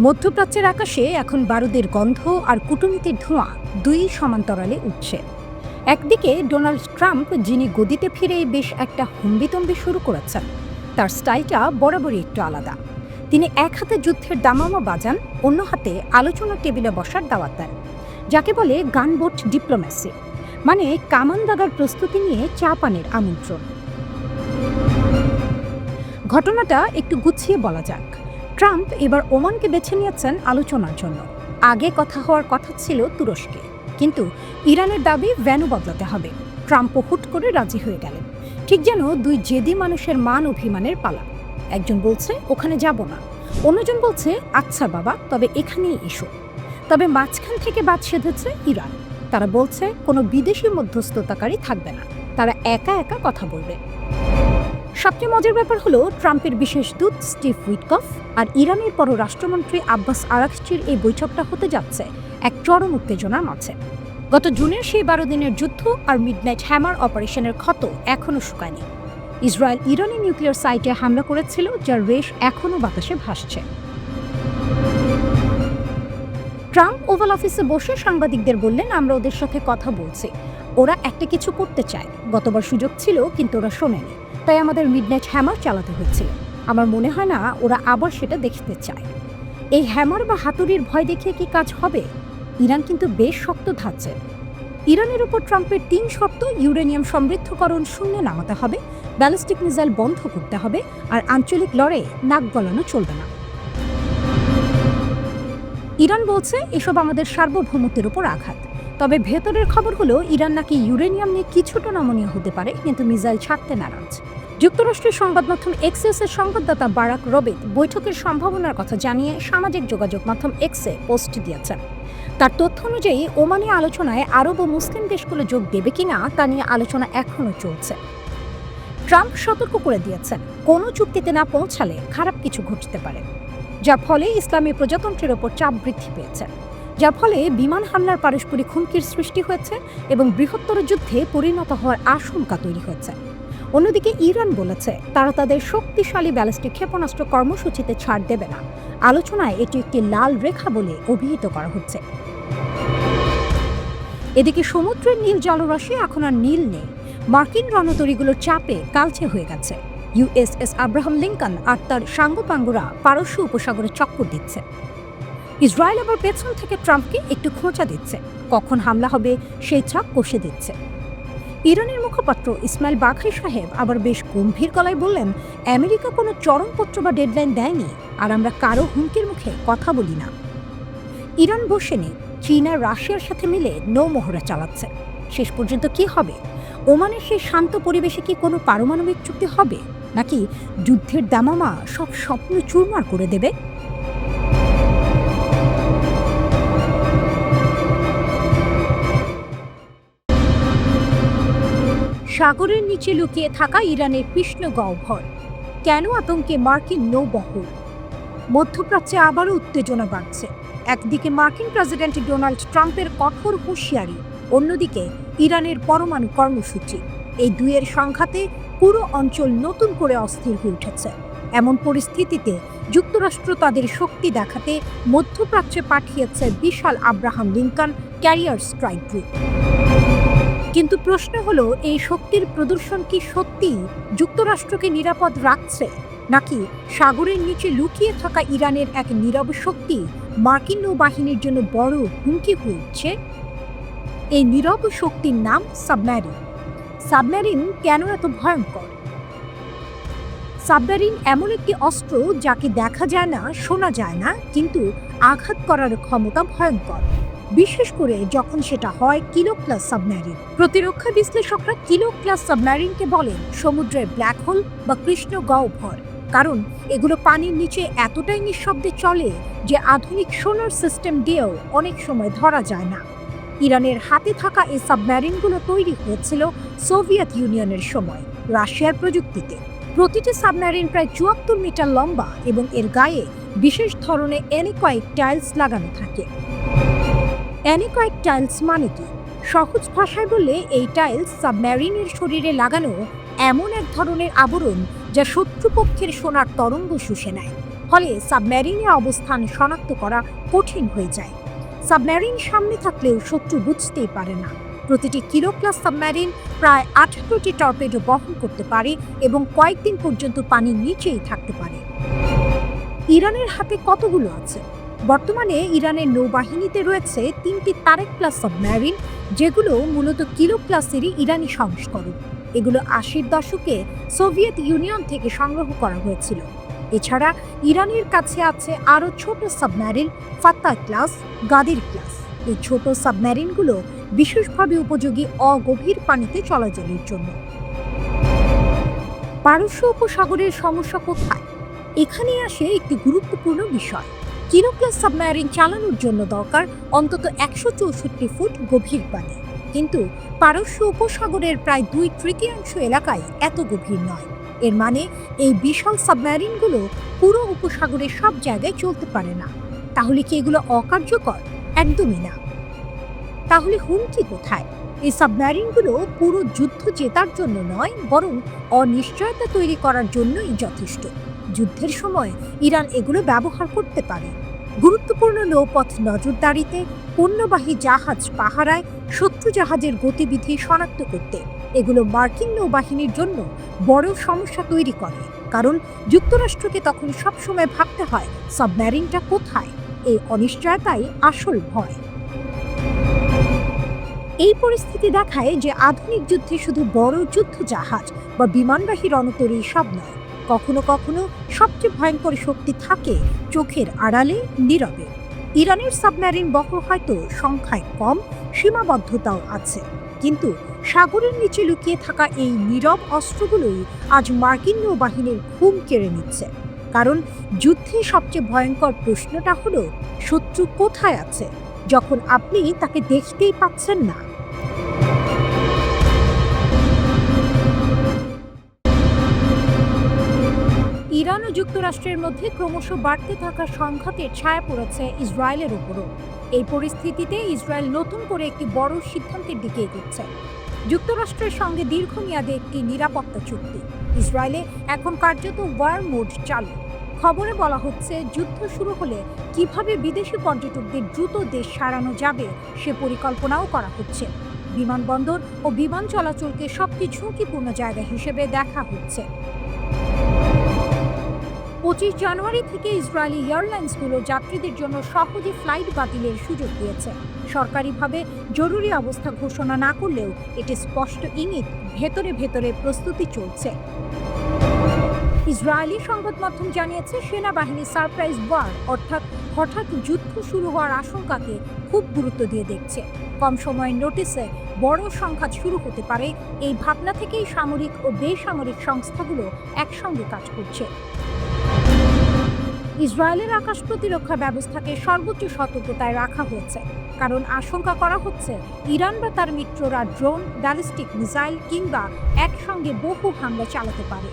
মধ্যপ্রাচ্যের আকাশে এখন বারুদের গন্ধ আর কূটনীতির ধোঁয়া দুই সমান্তরালে উঠছে। একদিকে ডোনাল্ড ট্রাম্প, যিনি গদিতে ফিরেই বেশ একটা হম্বিতম্বি শুরু করেছেন। তার স্টাইলটা বরাবরই একটু আলাদা। তিনি এক হাতে যুদ্ধের দামামা বাজান, অন্য হাতে আলোচনা টেবিলে বসার দাওয়াত দেন, যাকে বলে গানবোট ডিপ্লোম্যাসি, মানে কামান দাগার প্রস্তুতি নিয়ে চা পানের আমন্ত্রণ। ঘটনাটা একটু গুছিয়ে বলা যাক। ট্রাম্প এবার ওমানকে বেছে নিয়েছেন আলোচনার জন্য। আগে কথা হওয়ার কথা ছিল তুরস্কে, কিন্তু ইরানের দাবি ভেন্যু বদলাতে হবে। ট্রাম্পও হুট করে রাজি হয়ে গেলেন, ঠিক যেন দুই জেদি মানুষের মান অভিমানের পালা। একজন বলছে ওখানে যাব না, অন্যজন বলছে আচ্ছা বাবা, তবে এখানেই এসো। তবে মাঝখান থেকে বাদ সেধেছে ইরান। তারা বলছে কোনো বিদেশি মধ্যস্থতাকারী থাকবে না, তারা একা একা কথা বলবে। সবচেয়ে মজার ব্যাপার হলো, ট্রাম্পের বিশেষ দূত স্টিভ উইটকফ আর ইরানের পররাষ্ট্রমন্ত্রী আব্বাস আরাগচির এই বৈঠকটা হতে যাচ্ছে এক চরম উত্তেজনার মাঝে। গত জুনের সেই 12 দিনের যুদ্ধ আর মিডনাইট হ্যামার অপারেশনের ক্ষত এখনও শুকায়নি। ইসরায়েল ইরানি নিউক্লিয়ার সাইটে হামলা করেছিল, যার রেশ এখনও বাতাসে ভাসছে। ট্রাম্প ওভাল অফিসে বসে সাংবাদিকদের বললেন, আমরা ওদের সাথে কথা বলছি, ওরা একটা কিছু করতে চায়। গতবার সুযোগ ছিল, কিন্তু ওরা শোনেনি, তাই আমাদের মিডনাইট হ্যামার চালাতে হয়েছিল। আমার মনে হয় না ওরা আবার সেটা দেখতে চায়। এই হ্যামার বা হাতুড়ির ভয় দেখিয়ে কি কাজ হবে? ইরান কিন্তু বেশ শক্ত ধাঁচে। ইরানের উপর ট্রাম্পের 3 শর্ত: ইউরেনিয়াম সমৃদ্ধকরণ শূন্যে নামাতে হবে, ব্যালিস্টিক মিসাইল বন্ধ করতে হবে, আর আঞ্চলিক লড়াইয়ে নাক গলানো চলবে না। ইরান বলছে এসব আমাদের সার্বভৌমত্বের উপর আঘাত। তবে ভেতরের খবর হলো, ইরান নাকি ইউরেনিয়াম নিয়ে কিছুটা নমনীয় হতে পারে, কিন্তু মিসাইল ছাড়তে নারাজ। যুক্তরাষ্ট্রের সংবাদ মাধ্যম এক্সের সংবাদদাতা বারাক রবিট বৈঠকের সম্ভাবনার কথা জানিয়ে সামাজিক যোগাযোগ মাধ্যম এক্সে পোস্ট দিয়েছেন। তার তথ্য অনুযায়ী ওমানি আলোচনায় আরব ও মুসলিম দেশগুলো যোগ দেবে কিনা তা নিয়ে আলোচনা এখনও চলছে। ট্রাম্প সতর্ক করে দিয়েছেন, কোনো চুক্তিতে না পৌঁছালে খারাপ কিছু ঘটতে পারে, যার ফলে ইসলামী প্রজাতন্ত্রের ওপর চাপ বৃদ্ধি পেয়েছে, যার ফলে বিমান হামলার পারস্পরিক হুমকির সৃষ্টি হয়েছে এবং বৃহত্তর যুদ্ধে পরিণত হওয়ার আশঙ্কা তৈরি হয়েছে। অন্যদিকে ইরান বলেছে তারা তাদের শক্তিশালী ব্যালিস্টিক ক্ষেপণাস্ত্র কর্মসূচিতে ছাড় দেবে না। আলোচনায় এটি একটি লাল রেখা বলে অভিহিত করা হচ্ছে। এদিকে সমুদ্রের নীল জলরাশি এখন আর নীল নেই। মার্কিন রণতরীগুলোর চাপে কালচে হয়ে গেছে। ইউএসএস আব্রাহাম লিঙ্কন আর তার সাঙ্গপাঙ্গরা পারস্য উপসাগরে চক্কর দিচ্ছে। ইসরায়েল আবার পেছন থেকে ট্রাম্পকে একটু খোঁচা দিচ্ছে, কখন হামলা হবে সেই চাপ কষে দিচ্ছে। ইরানের মুখপাত্র ইসমাইল বাঘাই সাহেব আবার বেশ গম্ভীর গলায় বললেন, আমেরিকা কোনো চরমপত্র বা ডেডলাইন দেয়নি, আর আমরা কারো হুমকির মুখে কথা বলি না। ইরান বসেনি, চীন আর রাশিয়ার সাথে মিলে নৌমহড়া চালাচ্ছে। শেষ পর্যন্ত কি হবে? ওমানের সেই শান্ত পরিবেশে কি কোনো পারমাণবিক চুক্তি হবে, নাকি যুদ্ধের দামামা সব স্বপ্ন চুরমার করে দেবে? সাগরের নিচে লুকিয়ে থাকা ইরানের কৃষ্ণ গহ্বর, কেন আতঙ্কে মার্কিন নৌবহর? মধ্যপ্রাচ্যে আবারও উত্তেজনা বাড়ছে। একদিকে মার্কিন প্রেসিডেন্ট ডোনাল্ড ট্রাম্পের কঠোর হুঁশিয়ারি, অন্যদিকে ইরানের পরমাণু কর্মসূচি। এই দুইয়ের সংঘাতে পুরো অঞ্চল নতুন করে অস্থির হয়ে উঠেছে। এমন পরিস্থিতিতে যুক্তরাষ্ট্র তাদের শক্তি দেখাতে মধ্যপ্রাচ্যে পাঠিয়েছে বিশাল Abraham Lincoln carrier strike group. কিন্তু প্রশ্ন হলো, এই শক্তির প্রদর্শন কি সত্যি যুক্তরাষ্ট্রকে নিরাপদ রাখছে, নাকি সাগরের নিচে লুকিয়ে থাকা ইরানের এক নীরব শক্তি মার্কিন নৌবাহিনীর জন্য বড় হুমকি হয়ে উঠছে? এই নীরব শক্তির নাম সাবমেরিন। সাবমেরিন কেন এত ভয়ঙ্কর? সাবমেরিন এমন একটি অস্ত্র যাকে দেখা যায় না, শোনা যায় না, কিন্তু আঘাত করার ক্ষমতা ভয়ঙ্কর, বিশেষ করে যখন সেটা হয় কিলো ক্লাস সাবমেরিন। প্রতিরক্ষা বিশ্লেষকরা কিলো ক্লাস সাবমেরিনকে বলেন সমুদ্রের ব্ল্যাক হোল বা কৃষ্ণ গহ্বর, কারণ এগুলো পানির নিচে এতটাই নিঃশব্দে চলে যে আধুনিক সোনার সিস্টেম দিয়েও অনেক সময় ধরা যায় না। ইরানের হাতে থাকা এই সাবমেরিনগুলো তৈরি হয়েছিল সোভিয়েত ইউনিয়নের সময় রাশিয়ার প্রযুক্তিতে। প্রতিটি সাবমেরিন প্রায় 74 মিটার লম্বা এবং এর গায়ে বিশেষ ধরনের অ্যানিকয়েড টাইলস লাগানো থাকে। অ্যানিকয়েড টাইলস মানে কি? সহজ ভাষায় বললে, এই টাইলস সাবমেরিনের শরীরে লাগানো এমন এক ধরনের আবরণ যা শত্রুপক্ষের সোনার তরঙ্গ শুষে নেয়। ফলে সাবমেরিনের অবস্থান শনাক্ত করা কঠিন হয়ে যায়। সাবমেরিন সামনে থাকলেও শত্রু বুঝতেই পারে না। প্রতিটি কিলো ক্লাস সাবমেরিন প্রায় 18টি টর্পেডো বহন করতে পারে এবং কয়েকদিন পর্যন্ত পানির নিচেই থাকতে পারে। ইরানের হাতে কতগুলো আছে? বর্তমানে ইরানের নৌবাহিনীতে রয়েছে 3টি তারেক ক্লাস সাবমেরিন, যেগুলো মূলত কিলো ক্লাসেরই ইরানি সংস্করণ। এগুলো 80-র দশকে সোভিয়েত ইউনিয়ন থেকে সংগ্রহ করা হয়েছিল। এছাড়া ইরানের কাছে আছে আরও ছোট সাবমেরিন, ফাত্তা ক্লাস, গাদির ক্লাস। এই ছোট সাবমেরিনগুলো বিশেষভাবে উপযোগী অগভীর পানিতে চলাচলের জন্য। পারস্য উপসাগরের সমস্যা কোথায়? এখানে আসে একটি গুরুত্বপূর্ণ বিষয়। কিলো ক্লাস সাবমেরিন চালানোর জন্য দরকার অন্তত 164 ফুট গভীর পানি, কিন্তু পারস্য উপসাগরের প্রায় 2/3 এলাকায় এত গভীর নয়। এর মানে এই বিশাল সাবমেরিনগুলো পুরো উপসাগরের সব জায়গায় চলতে পারে না। তাহলে কি এগুলো অকার্যকর? একদমই না। তাহলে হুমকি কোথায়? এই সাবমেরিনগুলো পুরো যুদ্ধ জেতার জন্য নয়, বরং অনিশ্চয়তা তৈরি করার জন্যই যথেষ্ট। যুদ্ধের সময় ইরান এগুলো ব্যবহার করতে পারে গুরুত্বপূর্ণ নৌপথ নজরদারিতে, পণ্যবাহী জাহাজ পাহারায়, শত্রু জাহাজের গতিবিধি শনাক্ত করতে। এগুলো মার্কিন নৌবাহিনীর জন্য বড় সমস্যা তৈরি করে, কারণ যুক্তরাষ্ট্রকে তখন সবসময় ভাবতে হয় সাবমেরিনটা কোথায়। এই অনিশ্চয়তাই আসল ভয়। এই পরিস্থিতি দেখায় যে আধুনিক যুদ্ধে শুধু বড় যুদ্ধ জাহাজ বা বিমানবাহী রণতরী সব নয়, কখনো কখনো সবচেয়ে ভয়ঙ্কর শক্তি থাকে চোখের আড়ালে, নীরবে। ইরানের সাবমেরিন বহর হয়তো সংখ্যায় কম, সীমাবদ্ধতাও আছে, কিন্তু সাগরের নিচে লুকিয়ে থাকা এই নীরব অস্ত্রগুলোই আজ মার্কিন নৌবাহিনীর ঘুম কেড়ে নিচ্ছে। কারণ যুদ্ধে সবচেয়ে ভয়ঙ্কর প্রশ্নটা হলো শত্রু কোথায় আছে যখন আপনি তাকে দেখতেই পাচ্ছেন না। ইরান ও যুক্তরাষ্ট্রের মধ্যে ক্রমশ বাড়তে থাকা সংঘাতের ছায়া পড়েছে ইসরায়েলের উপরও। এই পরিস্থিতিতে ইসরায়েল নতুন করে একটি বড় সিদ্ধান্তের দিকে এগোচ্ছে। যুক্তরাষ্ট্রের সঙ্গে দীর্ঘমেয়াদে একটি নিরাপত্তা চুক্তি। ইসরায়েলে এখন কার্যত ওয়ার মোড চালু। খবরে বলা হচ্ছে, যুদ্ধ শুরু হলে কিভাবে বিদেশি পর্যটকদের দ্রুত দেশ সারানো যাবে সে পরিকল্পনাও করা হচ্ছে। বিমানবন্দর ও বিমান চলাচলকে সবচেয়ে ঝুঁকিপূর্ণ জায়গা হিসেবে দেখা হচ্ছে। 25 জানুয়ারি থেকে ইসরায়েলি এয়ারলাইন্সগুলো যাত্রীদের জন্য সহজে ফ্লাইট বাতিলের সুযোগ দিয়েছে। সরকারিভাবে জরুরি অবস্থা ঘোষণা না করলেও এটি স্পষ্ট ইঙ্গিত ভেতরে ভেতরে প্রস্তুতি চলছে। ইসরায়েলি সংবাদ মাধ্যম জানিয়েছে, সেনাবাহিনী সারপ্রাইজ ওয়ার অর্থাৎ হঠাৎ যুদ্ধ শুরু হওয়ার আশঙ্কাকে খুব গুরুত্ব দিয়ে দেখছে। কম সময়ের নোটিসে বড় সংঘাত শুরু হতে পারে, এই ভাবনা থেকেই সামরিক ও বেসামরিক সংস্থাগুলো একসঙ্গে কাজ করছে। ইসরায়েলের আকাশ প্রতিরক্ষা ব্যবস্থাকে সর্বোচ্চ সতর্কতায় রাখা হয়েছে, কারণ আশঙ্কা করা হচ্ছে ইরান বা তার মিত্ররা ড্রোন, ব্যালিস্টিক মিসাইল কিংবা একসঙ্গে বহু হামলা চালাতে পারে।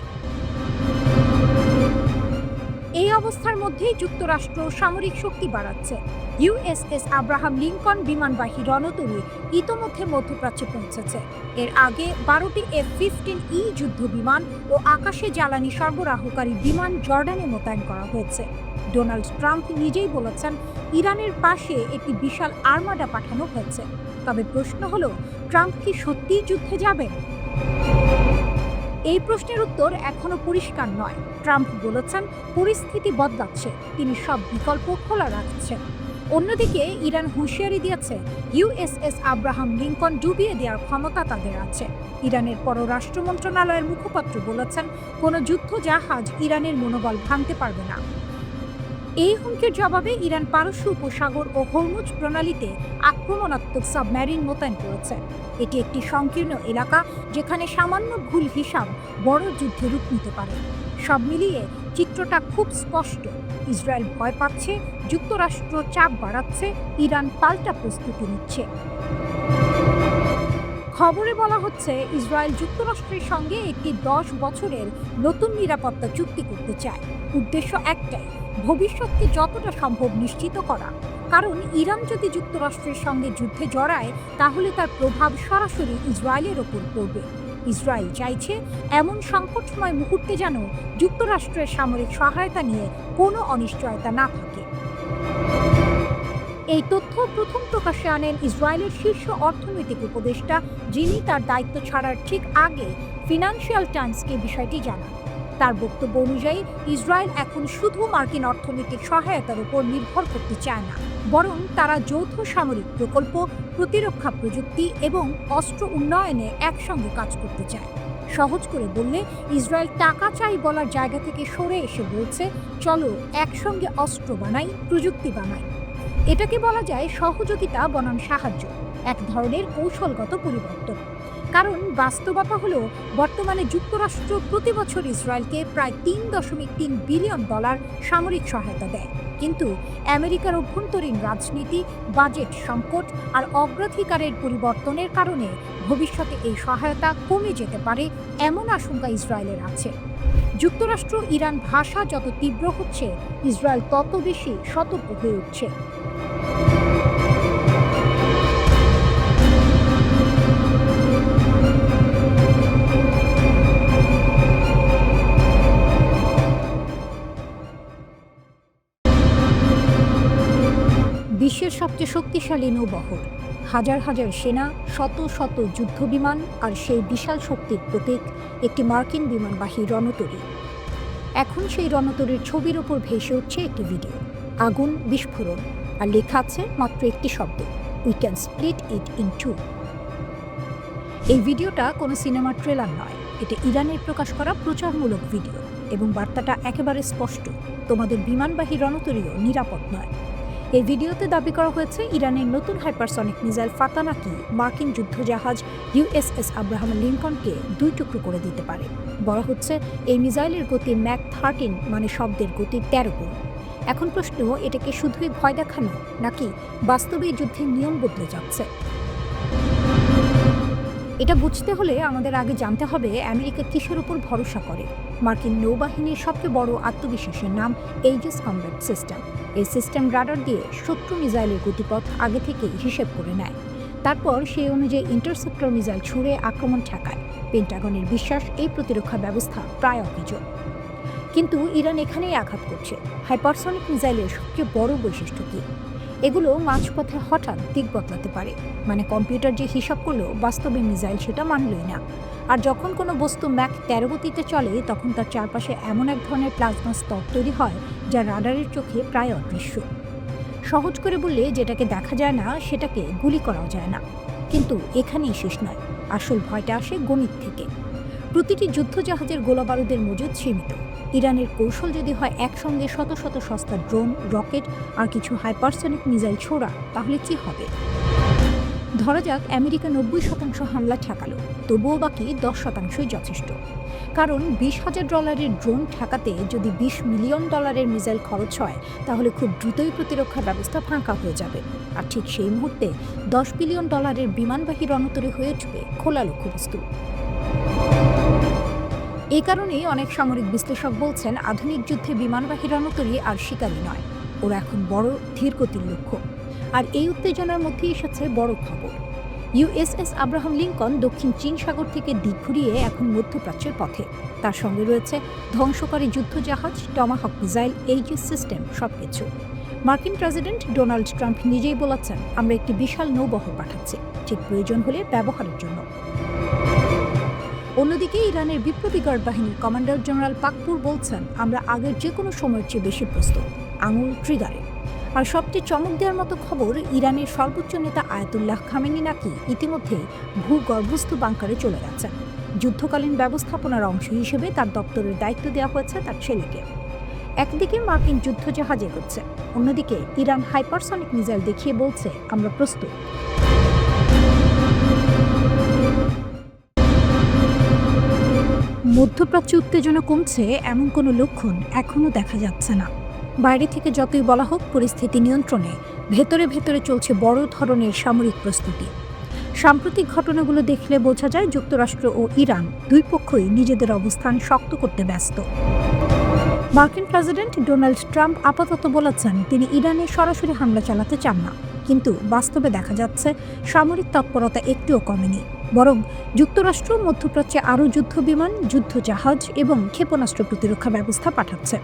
এই অবস্থার মধ্যেই যুক্তরাষ্ট্র সামরিক শক্তি বাড়াচ্ছে। ইউএসএস আব্রাহাম লিঙ্কন বিমানবাহী রণতরী ইতোমধ্যে মধ্যপ্রাচ্যে পৌঁছেছে। এর আগে 12টি F-15E যুদ্ধ বিমান ও আকাশে জ্বালানি সরবরাহকারী বিমান জর্ডানে মোতায়েন করা হয়েছে। ডোনাল্ড ট্রাম্প নিজেই বলেছেন, ইরানের পাশে একটি বিশাল আর্মাডা পাঠানো হয়েছে। তবে প্রশ্ন হলো, ট্রাম্প কি সত্যিই যুদ্ধে যাবেন? এই প্রশ্নের উত্তর এখনো পরিষ্কার নয়। ট্রাম্প বলেছেন, পরিস্থিতি বদলাচ্ছে, তিনি সব বিকল্প খোলা রাখছেন। অন্যদিকে ইরান হুঁশিয়ারি দিয়েছে, ইউএসএস আব্রাহাম লিঙ্কন ডুবিয়ে দেওয়ার ক্ষমতা তাদের আছে। ইরানের পররাষ্ট্র মন্ত্রণালয়ের মুখপাত্র বলেছেন, কোনো যুদ্ধ জাহাজ ইরানের মনোবল ভাঙতে পারবে না। এই হুমকির জবাবে ইরান পারস্য উপসাগর ও হরমুজ প্রণালীতে আক্রমণাত্মক সাবমেরিন মোতায়েন করেছে। এটি একটি সংকীর্ণ এলাকা, যেখানে সামান্য ভুল হিসাব বড় যুদ্ধে রূপ নিতে পারে। সব মিলিয়ে চিত্রটা খুব স্পষ্ট। ইসরায়েল ভয় পাচ্ছে, যুক্তরাষ্ট্র চাপ বাড়াচ্ছে, ইরান পাল্টা প্রস্তুতি নিচ্ছে। খবরে বলা হচ্ছে, ইসরায়েল যুক্তরাষ্ট্রের সঙ্গে একটি 10 বছরের নতুন নিরাপত্তা চুক্তি করতে চায়। উদ্দেশ্য একটাই, ভবিষ্যৎকে যতটা সম্ভব নিশ্চিত করা। কারণ ইরান যদি যুক্তরাষ্ট্রের সঙ্গে যুদ্ধে জড়ায়, তাহলে তার প্রভাব সরাসরি ইসরায়েলের ওপর পড়বে। ইসরায়েল চাইছে এমন সংকটময় মুহূর্তে যেন যুক্তরাষ্ট্রের সামরিক সহায়তা নিয়ে কোনো অনিশ্চয়তা না থাকে। এই তথ্য প্রথম প্রকাশ্যে আনেন ইসরায়েলের শীর্ষ অর্থনৈতিক উপদেষ্টা, যিনি তার দায়িত্ব ছাড়ার ঠিক আগে ফিনান্সিয়াল টাইমসকে বিষয়টি জানান। তার বক্তব্য অনুযায়ী ইসরায়েল এখন শুধু মার্কিন অর্থনৈতিক সহায়তার উপর নির্ভর করতে চায় না, বরং তারা যৌথ সামরিক প্রকল্প, প্রতিরক্ষা প্রযুক্তি এবং অস্ত্র উন্নয়নে একসঙ্গে কাজ করতে চায়। সহজ করে বললে, ইসরায়েল টাকা চাই বলার জায়গা থেকে সরে এসে বলছে, চলো একসঙ্গে অস্ত্র বানাই, প্রযুক্তি বানাই। এটাকে বলা যায় সহযোগিতা বনাম সাহায্য, এক ধরনের কৌশলগত পরিবর্তন। কারণ বাস্তবতা হলো, বর্তমানে যুক্তরাষ্ট্র প্রতি বছর ইসরায়েলকে প্রায় $3.3 বিলিয়ন সামরিক সহায়তা দেয়। কিন্তু আমেরিকার অভ্যন্তরীণ রাজনীতি, বাজেট সংকট আর অগ্রাধিকারের পরিবর্তনের কারণে ভবিষ্যতে এই সহায়তা কমে যেতে পারে এমন আশঙ্কা ইসরায়েলের আছে। যুক্তরাষ্ট্র ইরান ভাষা যত তীব্র হচ্ছে, ইসরায়েল তত বেশি সতর্ক হয়ে উঠছে। বিশ্বের সবচেয়ে শক্তিশালী নৌবহর, হাজার হাজার সেনা, শত শত যুদ্ধবিমান আর সেই বিশাল শক্তির প্রতীক একটি মার্কিন বিমানবাহী রণতরী। এখন সেই রণতরীর ছবির ওপর ভেসে উঠছে একটি ভিডিও, আগুন, বিস্ফোরণ, আর লেখা আছে মাত্র একটি শব্দ, we can split it in two. এই ভিডিওটা কোনো সিনেমার ট্রেলার নয়, এটা ইরানের প্রকাশ করা প্রচারমূলক ভিডিও এবং বার্তাটা একেবারে স্পষ্ট, তোমাদের বিমানবাহী রণতরীও নিরাপদ নয়। এই ভিডিওতে দাবি করা হয়েছে ইরানের নতুন হাইপারসনিক মিসাইল ফাতানাকি মার্কিন যুদ্ধজাহাজ USS আব্রাহাম লিঙ্কনকে 2 টুকরো করে দিতে পারে। বলা হচ্ছে এই মিসাইলের গতি ম্যাক 13, মানে শব্দের গতি 13 গুণ। এখন প্রশ্ন, এটাকে শুধুই ভয় দেখানো নাকি বাস্তবে যুদ্ধের নিয়ম বদলে যাচ্ছে? এটা বুঝতে হলে আমাদের আগে জানতে হবে আমেরিকা কিসের উপর ভরসা করে। মার্কিন নৌবাহিনীর সবচেয়ে বড় আত্মবিশ্বাসের নাম এইজিস কমব্যাট সিস্টেম। এই সিস্টেম রাডার দিয়ে শত্রু মিসাইলের গতিপথ আগে থেকেই হিসেব করে নেয়, তারপর সেই অনুযায়ী ইন্টারসেপ্টর মিসাইল ছুড়ে আক্রমণ ঠেকায়। পেন্টাগনের বিশ্বাস এই প্রতিরক্ষা ব্যবস্থা প্রায় অকেজো। কিন্তু ইরান এখানেই আঘাত করছে। হাইপারসনিক মিসাইলের সবচেয়ে বড় বৈশিষ্ট্য কী? এগুলো মাঝপথে হঠাৎ দিক বদলাতে পারে, মানে কম্পিউটার যে হিসাব করলো, বাস্তবে মিসাইল সেটা মানলই না। আর যখন কোনো বস্তু ম্যাক 13 গতিতে চলে, তখন তার চারপাশে এমন এক ধরনের প্লাজমা স্তর তৈরি হয় যা রাডারের চোখে প্রায় অদৃশ্য। সহজ করে বললে, যেটাকে দেখা যায় না সেটাকে গুলি করাও যায় না। কিন্তু এখানেই শেষ নয়, আসল ভয়টা আসে গণিত থেকে। প্রতিটি যুদ্ধজাহাজের গোলাবারুদের মজুদ সীমিত। ইরানের কৌশল যদি হয় একসঙ্গে শত শত সস্তা ড্রোন, রকেট আর কিছু হাইপারসনিক মিসাইল ছোড়া, তাহলে কি হবে? ধরা যাক আমেরিকা 90% হামলা ঠেকালো, তবুও বাকি 10%ই যথেষ্ট। কারণ $20,000 ড্রোন ঠেকাতে যদি $20 মিলিয়ন মিসাইল খরচ হয়, তাহলে খুব দ্রুতই প্রতিরক্ষা ব্যবস্থা ফাঁকা হয়ে যাবে। আর ঠিক সেই মুহূর্তে $10 বিলিয়ন বিমানবাহী রণতরী হয়ে উঠবে খোলা লক্ষ্যবস্তু। এই কারণেই অনেক সামরিক বিশ্লেষক বলছেন, আধুনিক যুদ্ধে বিমানবাহী রণতরী আর শিকারী নয়, ওরা এখন বড় ধীরগতির লক্ষ্য। আর এই উত্তেজনার মধ্যে এসেছে বড় খবর। USS আব্রাহাম লিঙ্কন দক্ষিণ চীন সাগর থেকে দিক ঘুরিয়ে এখন মধ্যপ্রাচ্যের পথে। তার সঙ্গে রয়েছে ধ্বংসকারী যুদ্ধজাহাজ, টমাহক মিসাইল, এইজিস সিস্টেম, সবকিছু। মার্কিন প্রেসিডেন্ট ডোনাল্ড ট্রাম্প নিজেই বলেছেন, আমরা একটি বিশাল নৌবহর পাঠাচ্ছি, ঠিক প্রয়োজন হলে ব্যবহারের জন্য। অন্যদিকে ইরানের বিপ্লবী গার্ড বাহিনীর কমান্ডার জেনারেল পাকপুর বলছেন, আমরা আগের যে কোনো সময়ের চেয়ে বেশি প্রস্তুত, আঙুল ট্রিগারে। আর সবচেয়ে চমক দেওয়ার মতো খবর, ইরানের সর্বোচ্চ নেতা আয়াতুল্লাহ খামেনি নাকি ইতিমধ্যে ভূগর্ভস্থ বাংকারে চলে গেছেন। যুদ্ধকালীন ব্যবস্থাপনার অংশ হিসেবে তার দপ্তরের দায়িত্ব দেওয়া হয়েছে তার ছেলেকে। একদিকে মার্কিন যুদ্ধজাহাজ এগোচ্ছে, অন্যদিকে ইরান হাইপারসনিক মিসাইল দেখিয়ে বলছে, আমরা প্রস্তুত। মধ্যপ্রাচ্যে উত্তেজনা কমছে এমন কোনো লক্ষণ এখনও দেখা যাচ্ছে না। বাইরে থেকে যতই বলা হোক পরিস্থিতি নিয়ন্ত্রণে, ভেতরে ভেতরে চলছে বড় ধরনের সামরিক প্রস্তুতি। সাম্প্রতিক ঘটনাগুলো দেখলে বোঝা যায় যুক্তরাষ্ট্র ও ইরান দুই পক্ষই নিজেদের অবস্থান শক্ত করতে ব্যস্ত। মার্কিন প্রেসিডেন্ট ডোনাল্ড ট্রাম্প আপাতত বলেছেন তিনি ইরানে সরাসরি হামলা চালাতে চান না, কিন্তু বাস্তবে দেখা যাচ্ছে সামরিক তৎপরতা একটুও কমেনি, বরং যুক্তরাষ্ট্র মধ্যপ্রাচ্যে আরও যুদ্ধবিমান, যুদ্ধজাহাজ এবং ক্ষেপণাস্ত্র প্রতিরক্ষা ব্যবস্থা পাঠাচ্ছে।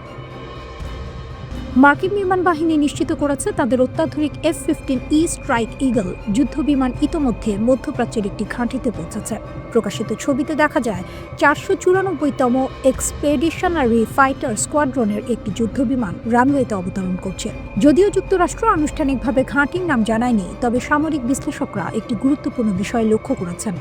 মার্কিন বিমান বাহিনী নিশ্চিত করেছে তাদের অত্যাধুনিক F-15E স্ট্রাইক ঈগল যুদ্ধবিমান ইতোমধ্যে মধ্যপ্রাচ্যের একটি ঘাঁটিতে পৌঁছেছে। প্রকাশিত ছবিতে দেখা যায় 494তম এক্সপেডিশনারি ফাইটার স্কোয়াড্রনের একটি যুদ্ধবিমান রানওয়েতে অবতরণ করছে। যদিও যুক্তরাষ্ট্র আনুষ্ঠানিকভাবে ঘাঁটির নাম জানায়নি, তবে সামরিক বিশ্লেষকরা একটি গুরুত্বপূর্ণ বিষয় লক্ষ্য করেছেন।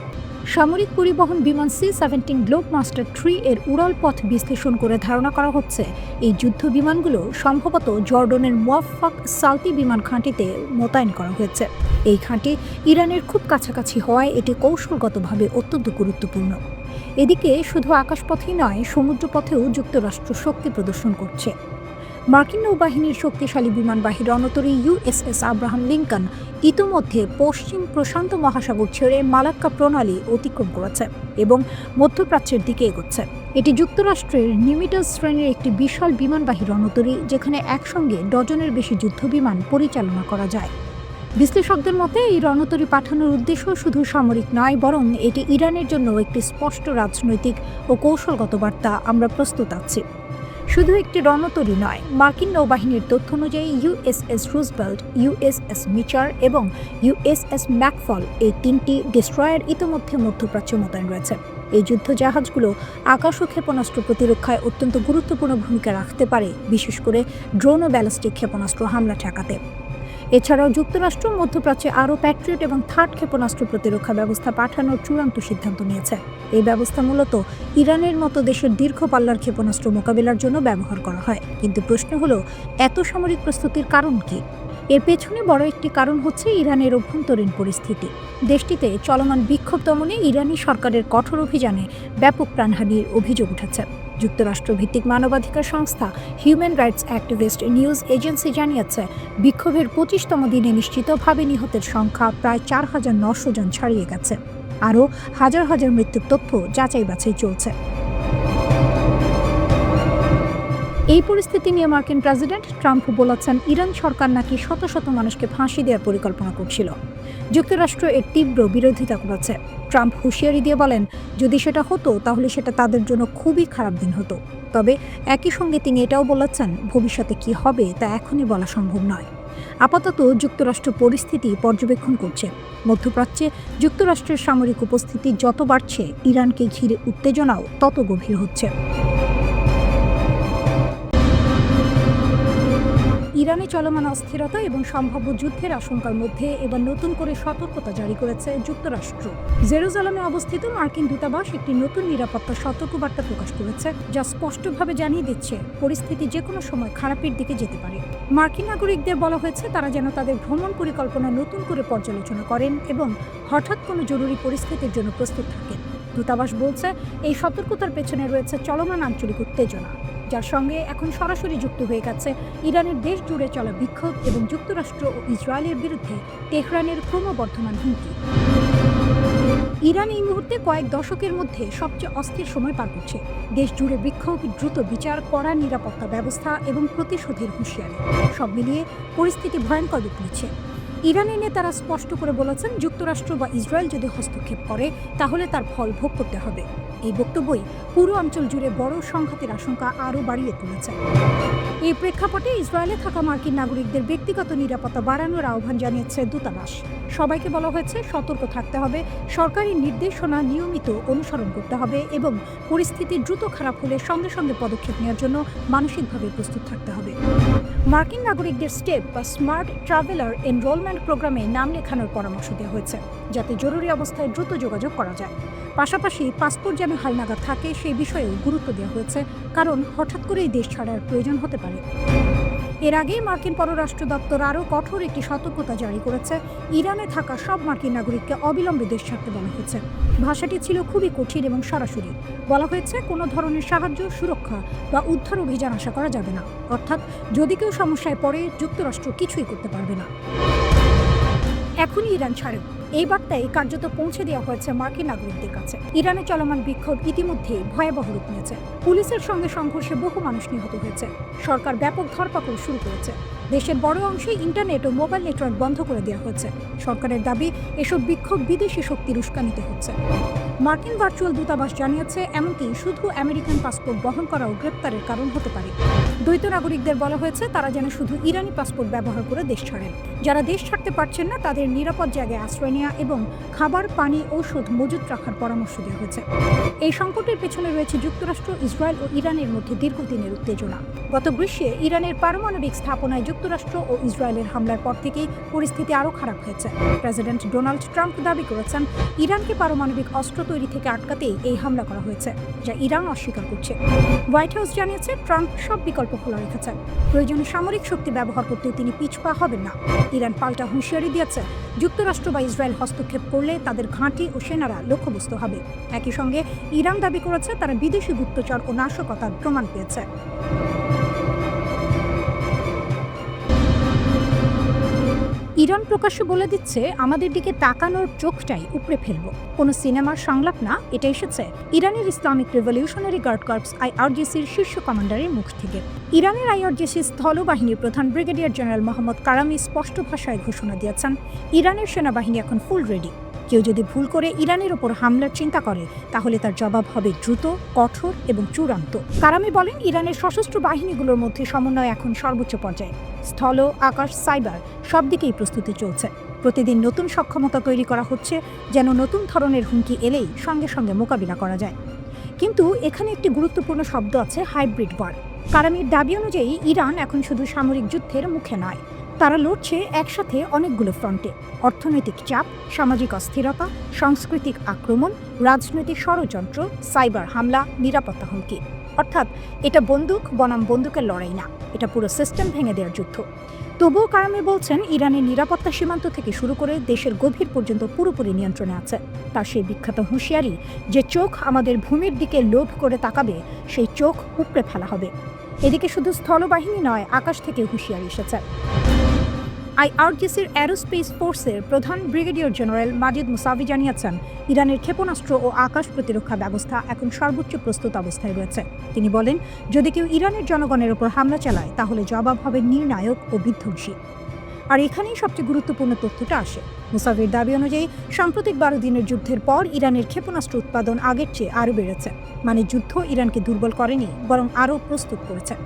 সামরিক পরিবহন বিমান C-17 গ্লোবমাস্টার 3 এর উড়াল পথ বিশ্লেষণ করে ধারণা করা হচ্ছে এই যুদ্ধ বিমানগুলো সম্ভবত জর্ডনের মুওয়াফাক সালতি বিমান ঘাঁটিতে মোতায়েন করা হয়েছে। এই ঘাঁটি ইরানের খুব কাছাকাছি হওয়ায় এটি কৌশলগতভাবে অত্যন্ত গুরুত্বপূর্ণ। এদিকে শুধু আকাশপথেই নয়, সমুদ্রপথেও যুক্তরাষ্ট্র শক্তি প্রদর্শন করছে। মার্কিন নৌবাহিনীর শক্তিশালী বিমানবাহী রণতরী USS আব্রাহাম লিঙ্কন ইতোমধ্যে পশ্চিম প্রশান্ত মহাসাগর ছেড়ে মালাক্কা প্রণালী অতিক্রম করেছে এবং মধ্যপ্রাচ্যের দিকে এগোচ্ছে। এটি যুক্তরাষ্ট্রের নিমিটাস শ্রেণীর একটি বিশাল বিমানবাহী রণতরী, যেখানে একসঙ্গে ডজনের বেশি যুদ্ধবিমান পরিচালনা করা যায়। বিশ্লেষকদের মতে এই রণতরী পাঠানোর উদ্দেশ্য শুধু সামরিক নয়, বরং এটি ইরানের জন্য একটি স্পষ্ট রাজনৈতিক ও কৌশলগত বার্তা, আমরা প্রস্তুত আছি। শুধু একটি রণতরী নয়, মার্কিন নৌবাহিনীর তথ্য অনুযায়ী USS রুজভেল্ট, USS মিচার এবং USS ম্যাকফল এই 3টি ডেস্ট্রয়ার ইতিমধ্যে মধ্যপ্রাচ্যে মোতায়েন রয়েছে। এই যুদ্ধজাহাজগুলো আকাশ ও ক্ষেপণাস্ত্র প্রতিরক্ষায় অত্যন্ত গুরুত্বপূর্ণ ভূমিকা রাখতে পারে, বিশেষ করে ড্রোন ও ব্যালিস্টিক ক্ষেপণাস্ত্র হামলা ঠেকাতে। এছাড়াও যুক্তরাষ্ট্র মধ্যপ্রাচ্যে আরও প্যাট্রিয়ট এবং থার্ড ক্ষেপণাস্ত্র প্রতিরক্ষা ব্যবস্থা পাঠানোর চূড়ান্ত সিদ্ধান্ত নিয়েছে। এই ব্যবস্থা মূলত ইরানের মতো দেশের দীর্ঘ পাল্লার ক্ষেপণাস্ত্র মোকাবিলার জন্য ব্যবহার করা হয়। কিন্তু প্রশ্ন হলো, এত সামরিক প্রস্তুতির কারণ কি? এর পেছনে বড় একটি কারণ হচ্ছে ইরানের অভ্যন্তরীণ পরিস্থিতি। দেশটিতে চলমান বিক্ষোভ দমনে ইরানি সরকারের কঠোর অভিযানে ব্যাপক প্রাণহানির অভিযোগ উঠেছে। যুক্তরাষ্ট্রভিত্তিক মানবাধিকার সংস্থা human rights activist news agency জানিয়েছে, বিক্ষোভের 25তম দিনে নিশ্চিতভাবে নিহতের সংখ্যা প্রায় 4,900 জন ছাড়িয়ে গেছে। আরও হাজার হাজার মৃত্যুর তথ্য যাচাই বাছাই চলছে। এই পরিস্থিতি নিয়ে মার্কিন প্রেসিডেন্ট ট্রাম্প বলেছেন, ইরান সরকার নাকি শত শত মানুষকে ফাঁসি দেওয়ার পরিকল্পনা করছিল। যুক্তরাষ্ট্র এর তীব্র বিরোধিতা করেছে। ট্রাম্প হুঁশিয়ারি দিয়ে বলেন, যদি সেটা হতো তাহলে সেটা তাদের জন্য খুবই খারাপ দিন হতো। তবে একই সঙ্গে তিনি এটাও বলেছেন, ভবিষ্যতে কি হবে তা এখনই বলা সম্ভব নয়। আপাতত যুক্তরাষ্ট্র পরিস্থিতি পর্যবেক্ষণ করছে। মধ্যপ্রাচ্যে যুক্তরাষ্ট্রের সামরিক উপস্থিতি যত বাড়ছে, ইরানকে ঘিরে উত্তেজনাও তত গভীর হচ্ছে। ইরানে চলমান অস্থিরতা এবং সম্ভাব্য যুদ্ধের আশঙ্কার মধ্যে এবার নতুন করে সতর্কতা জারি করেছে যুক্তরাষ্ট্র। জেরুজালেমে অবস্থিত মার্কিন দূতাবাস একটি নতুন নিরাপত্তা সতর্কবার্তা প্রকাশ করেছে, যা স্পষ্টভাবে জানিয়ে দিচ্ছে পরিস্থিতি যে কোনো সময় খারাপের দিকে যেতে পারে। মার্কিন নাগরিকদের বলা হয়েছে তারা যেন তাদের ভ্রমণ পরিকল্পনা নতুন করে পর্যালোচনা করেন এবং হঠাৎ কোনো জরুরি পরিস্থিতির জন্য প্রস্তুত থাকেন। দূতাবাস বলছে, এই সতর্কতার পেছনে রয়েছে চলমান আঞ্চলিক উত্তেজনা, যার সঙ্গে এখন সরাসরি যুক্ত হয়ে গেছে ইরানের দেশ জুড়ে চলা বিক্ষোভ এবং যুক্তরাষ্ট্র ও ইসরায়েলের বিরুদ্ধে তেহরানের ক্রমবর্ধমান হুমকি। ইরান এই মুহূর্তে কয়েক দশকের মধ্যে সবচেয়ে অস্থির সময় পার করছে। দেশ জুড়ে বিক্ষোভ, দ্রুত বিচার, কড়া নিরাপত্তা ব্যবস্থা এবং প্রতিশোধের হুঁশিয়ারি, সব মিলিয়ে পরিস্থিতি ভয়ঙ্কর রূপ নিচ্ছে। ইরানের নেতারা স্পষ্ট করে বলেছেন, যুক্তরাষ্ট্র বা ইসরায়েল যদি হস্তক্ষেপ করে তাহলে তার ফল ভোগ করতে হবে। এই বক্তব্যই পুরো অঞ্চল জুড়ে বড় সংঘাতের আশঙ্কা আরও বাড়িয়ে তুলেছে। এই প্রেক্ষাপটে ইসরায়েলে থাকা মার্কিন নাগরিকদের ব্যক্তিগত নিরাপত্তা বাড়ানোর আহ্বান জানিয়েছে দূতাবাস। সবাইকে বলা হয়েছে সতর্ক থাকতে হবে, সরকারি নির্দেশনা নিয়মিত অনুসরণ করতে হবে এবং পরিস্থিতি দ্রুত খারাপ হলে সঙ্গে সঙ্গে পদক্ষেপ নেওয়ার জন্য মানসিকভাবে প্রস্তুত থাকতে হবে। মার্কিন নাগরিকদের স্টেপ বা স্মার্ট ট্রাভেলার এনরোলমেন্ট প্রোগ্রামে নাম লেখানোর পরামর্শ দেওয়া হয়েছে, যাতে জরুরি অবস্থায় দ্রুত যোগাযোগ করা যায়। পাশাপাশি পাসপোর্ট যেন হালনাগাদ থাকে সেই বিষয়েও গুরুত্ব দেওয়া হয়েছে, কারণ হঠাৎ করেই দেশ ছাড়ার প্রয়োজন হতে পারে। এর আগে মার্কিন পররাষ্ট্র দপ্তর আরও কঠোর একটি সতর্কতা জারি করেছে। ইরানে থাকা সব মার্কিন নাগরিককে অবিলম্বে দেশ ছাড়তে বলা হয়েছে। ভাষাটি ছিল খুবই কঠিন এবং সরাসরি। বলা হয়েছে, কোনো ধরনের সাহায্য, সুরক্ষা বা উদ্ধার অভিযান আশা করা যাবে না। অর্থাৎ যদি কেউ সমস্যায় পড়ে, যুক্তরাষ্ট্র কিছুই করতে পারবে না। এখনই ইরান ছাড়ুক, এই বার্তায় কার্যত পৌঁছে দেওয়া হয়েছে মার্কিন নাগরিকদের কাছে। ইরানে চলমান বিক্ষোভ ইতিমধ্যেই ভয়াবহ রূপ নিয়েছে। পুলিশের সঙ্গে সংঘর্ষে বহু মানুষ নিহত হয়েছে। সরকার ব্যাপক ধরপাকড় শুরু করেছে। দেশের বড় অংশে ইন্টারনেট ও মোবাইল নেটওয়ার্ক বন্ধ করে দেওয়া হয়েছে। সরকারের দাবি, এসব বিক্ষোভ বিদেশি শক্তির উস্কানিতে হচ্ছে। মার্কিন ভার্চুয়াল দূতাবাস জানিয়েছে, এমনকি শুধু আমেরিকান পাসপোর্ট বহন করাও গ্রেপ্তারের কারণ হতে পারে। দ্বৈত নাগরিকদের বলা হয়েছে তারা যেন শুধু ইরানি পাসপোর্ট ব্যবহার করে দেশ ছাড়েন। যারা দেশ ছাড়তে পারছেন না তাদের নিরাপদ জায়গায় আশ্রয় নেওয়া এবং খাবার, পানি, ঔষধ মজুত রাখার পরামর্শ দেওয়া হয়েছে। এই সংকটের পেছনে রয়েছে যুক্তরাষ্ট্র, ইসরায়েল ও ইরানের মধ্যে দীর্ঘদিনের উত্তেজনা। গত গ্রীষ্মে ইরানের পারমাণবিক স্থাপনায় যুক্তরাষ্ট্র ও ইসরায়েলের হামলার পর থেকেই পরিস্থিতি আরও খারাপ হয়েছে। প্রেসিডেন্ট ডোনাল্ড ট্রাম্প দাবি করেছেন, ইরানকে পারমাণবিক অস্ত্র তৈরি থেকে আটকাতেই এই হামলা করা হয়েছে, যা ইরান অস্বীকার করছে। হোয়াইট হাউস জানিয়েছে, ট্রাম্প সব বিকল্প খোলা রেখেছেন। প্রয়োজনে সামরিক শক্তি ব্যবহার করতেও তিনি পিছপা হবেন না। ইরান পাল্টা হুঁশিয়ারি দিয়েছে, যুক্তরাষ্ট্র বা ইসরায়েল হস্তক্ষেপ করলে তাদের ঘাঁটি ও সেনারা লক্ষ্যবস্তু হবে। একই সঙ্গে ইরান দাবি করেছে তারা বিদেশি গুপ্তচর ও নাশকতার প্রমাণ পেয়েছে। ইরান প্রকাশ্যে বলে দিচ্ছে, আমাদের দিকে তাকানোর চোখটাই উপড়ে ফেলব। কোনো সিনেমার সংলাপ না, এটা এসেছে ইরানের ইসলামিক রেভলিউশনারি গার্ড কর্পস IRGCর শীর্ষ কমান্ডারের মুখ থেকে। ইরানের IRGC স্থলবাহিনীর প্রধান ব্রিগেডিয়ার জেনারেল মোহাম্মদ কারামি স্পষ্ট ভাষায় ঘোষণা দিয়েছেন, ইরানের সেনাবাহিনী এখন ফুল রেডি। কেউ যদি ভুল করে ইরানের ওপর হামলার চিন্তা করে তাহলে তার জবাব হবে দ্রুত, কঠোর এবং চূড়ান্ত। কারামি বলেন, ইরানের সশস্ত্র বাহিনীগুলোর মধ্যে সমন্বয় এখন সর্বোচ্চ পর্যায়ে। স্থল, আকাশ, সাইবার সব দিকেই প্রস্তুতি চলছে। প্রতিদিন নতুন সক্ষমতা তৈরি করা হচ্ছে, যেন নতুন ধরনের হুমকি এলেই সঙ্গে সঙ্গে মোকাবিলা করা যায়। কিন্তু এখানে একটি গুরুত্বপূর্ণ শব্দ আছে, হাইব্রিড ওয়ার। কারামির দাবি অনুযায়ী ইরান এখন শুধু সামরিক যুদ্ধের মুখে নয়, তারা লড়ছে একসাথে অনেকগুলো ফ্রন্টে। অর্থনৈতিক চাপ, সামাজিক অস্থিরতা, সাংস্কৃতিক আক্রমণ, রাজনৈতিক ষড়যন্ত্র, সাইবার হামলা, নিরাপত্তা হুমকি। অর্থাৎ এটা বন্দুক বনাম বন্দুকের লড়াই না, এটা পুরো সিস্টেম ভেঙে দেওয়ার যুদ্ধ। তবুও কারামি বলছেন, ইরানের নিরাপত্তা সীমান্ত থেকে শুরু করে দেশের গভীর পর্যন্ত পুরোপুরি নিয়ন্ত্রণে আছে। তার সেই বিখ্যাত হুঁশিয়ারি, যে চোখ আমাদের ভূমির দিকে লোভ করে তাকাবে সেই চোখ উপড়ে ফেলা হবে। এদিকে শুধু স্থলবাহিনী নয়, আকাশ থেকে হুঁশিয়ারি এসেছে। IRGCর অ্যারোস্পেস ফোর্সের প্রধান ব্রিগেডিয়ার জেনারেল মাজিদ মুসাভি জানিয়েছেন, ইরানের ক্ষেপণাস্ত্র ও আকাশ প্রতিরক্ষা ব্যবস্থা এখন সর্বোচ্চ প্রস্তুত অবস্থায় রয়েছে। তিনি বলেন, যদি কেউ ইরানের জনগণের ওপর হামলা চালায় তাহলে জবাব হবে নির্ণায়ক ও বিধ্বংসী। আর এখানেই সবচেয়ে গুরুত্বপূর্ণ তথ্যটা আসে। মুসাভির দাবি অনুযায়ী সাম্প্রতিক 12 দিনের যুদ্ধের পর ইরানের ক্ষেপণাস্ত্র উৎপাদন আগের চেয়ে আরও বেড়েছে। মানে যুদ্ধ ইরানকে দুর্বল করেনি, বরং আরও প্রস্তুত করেছে।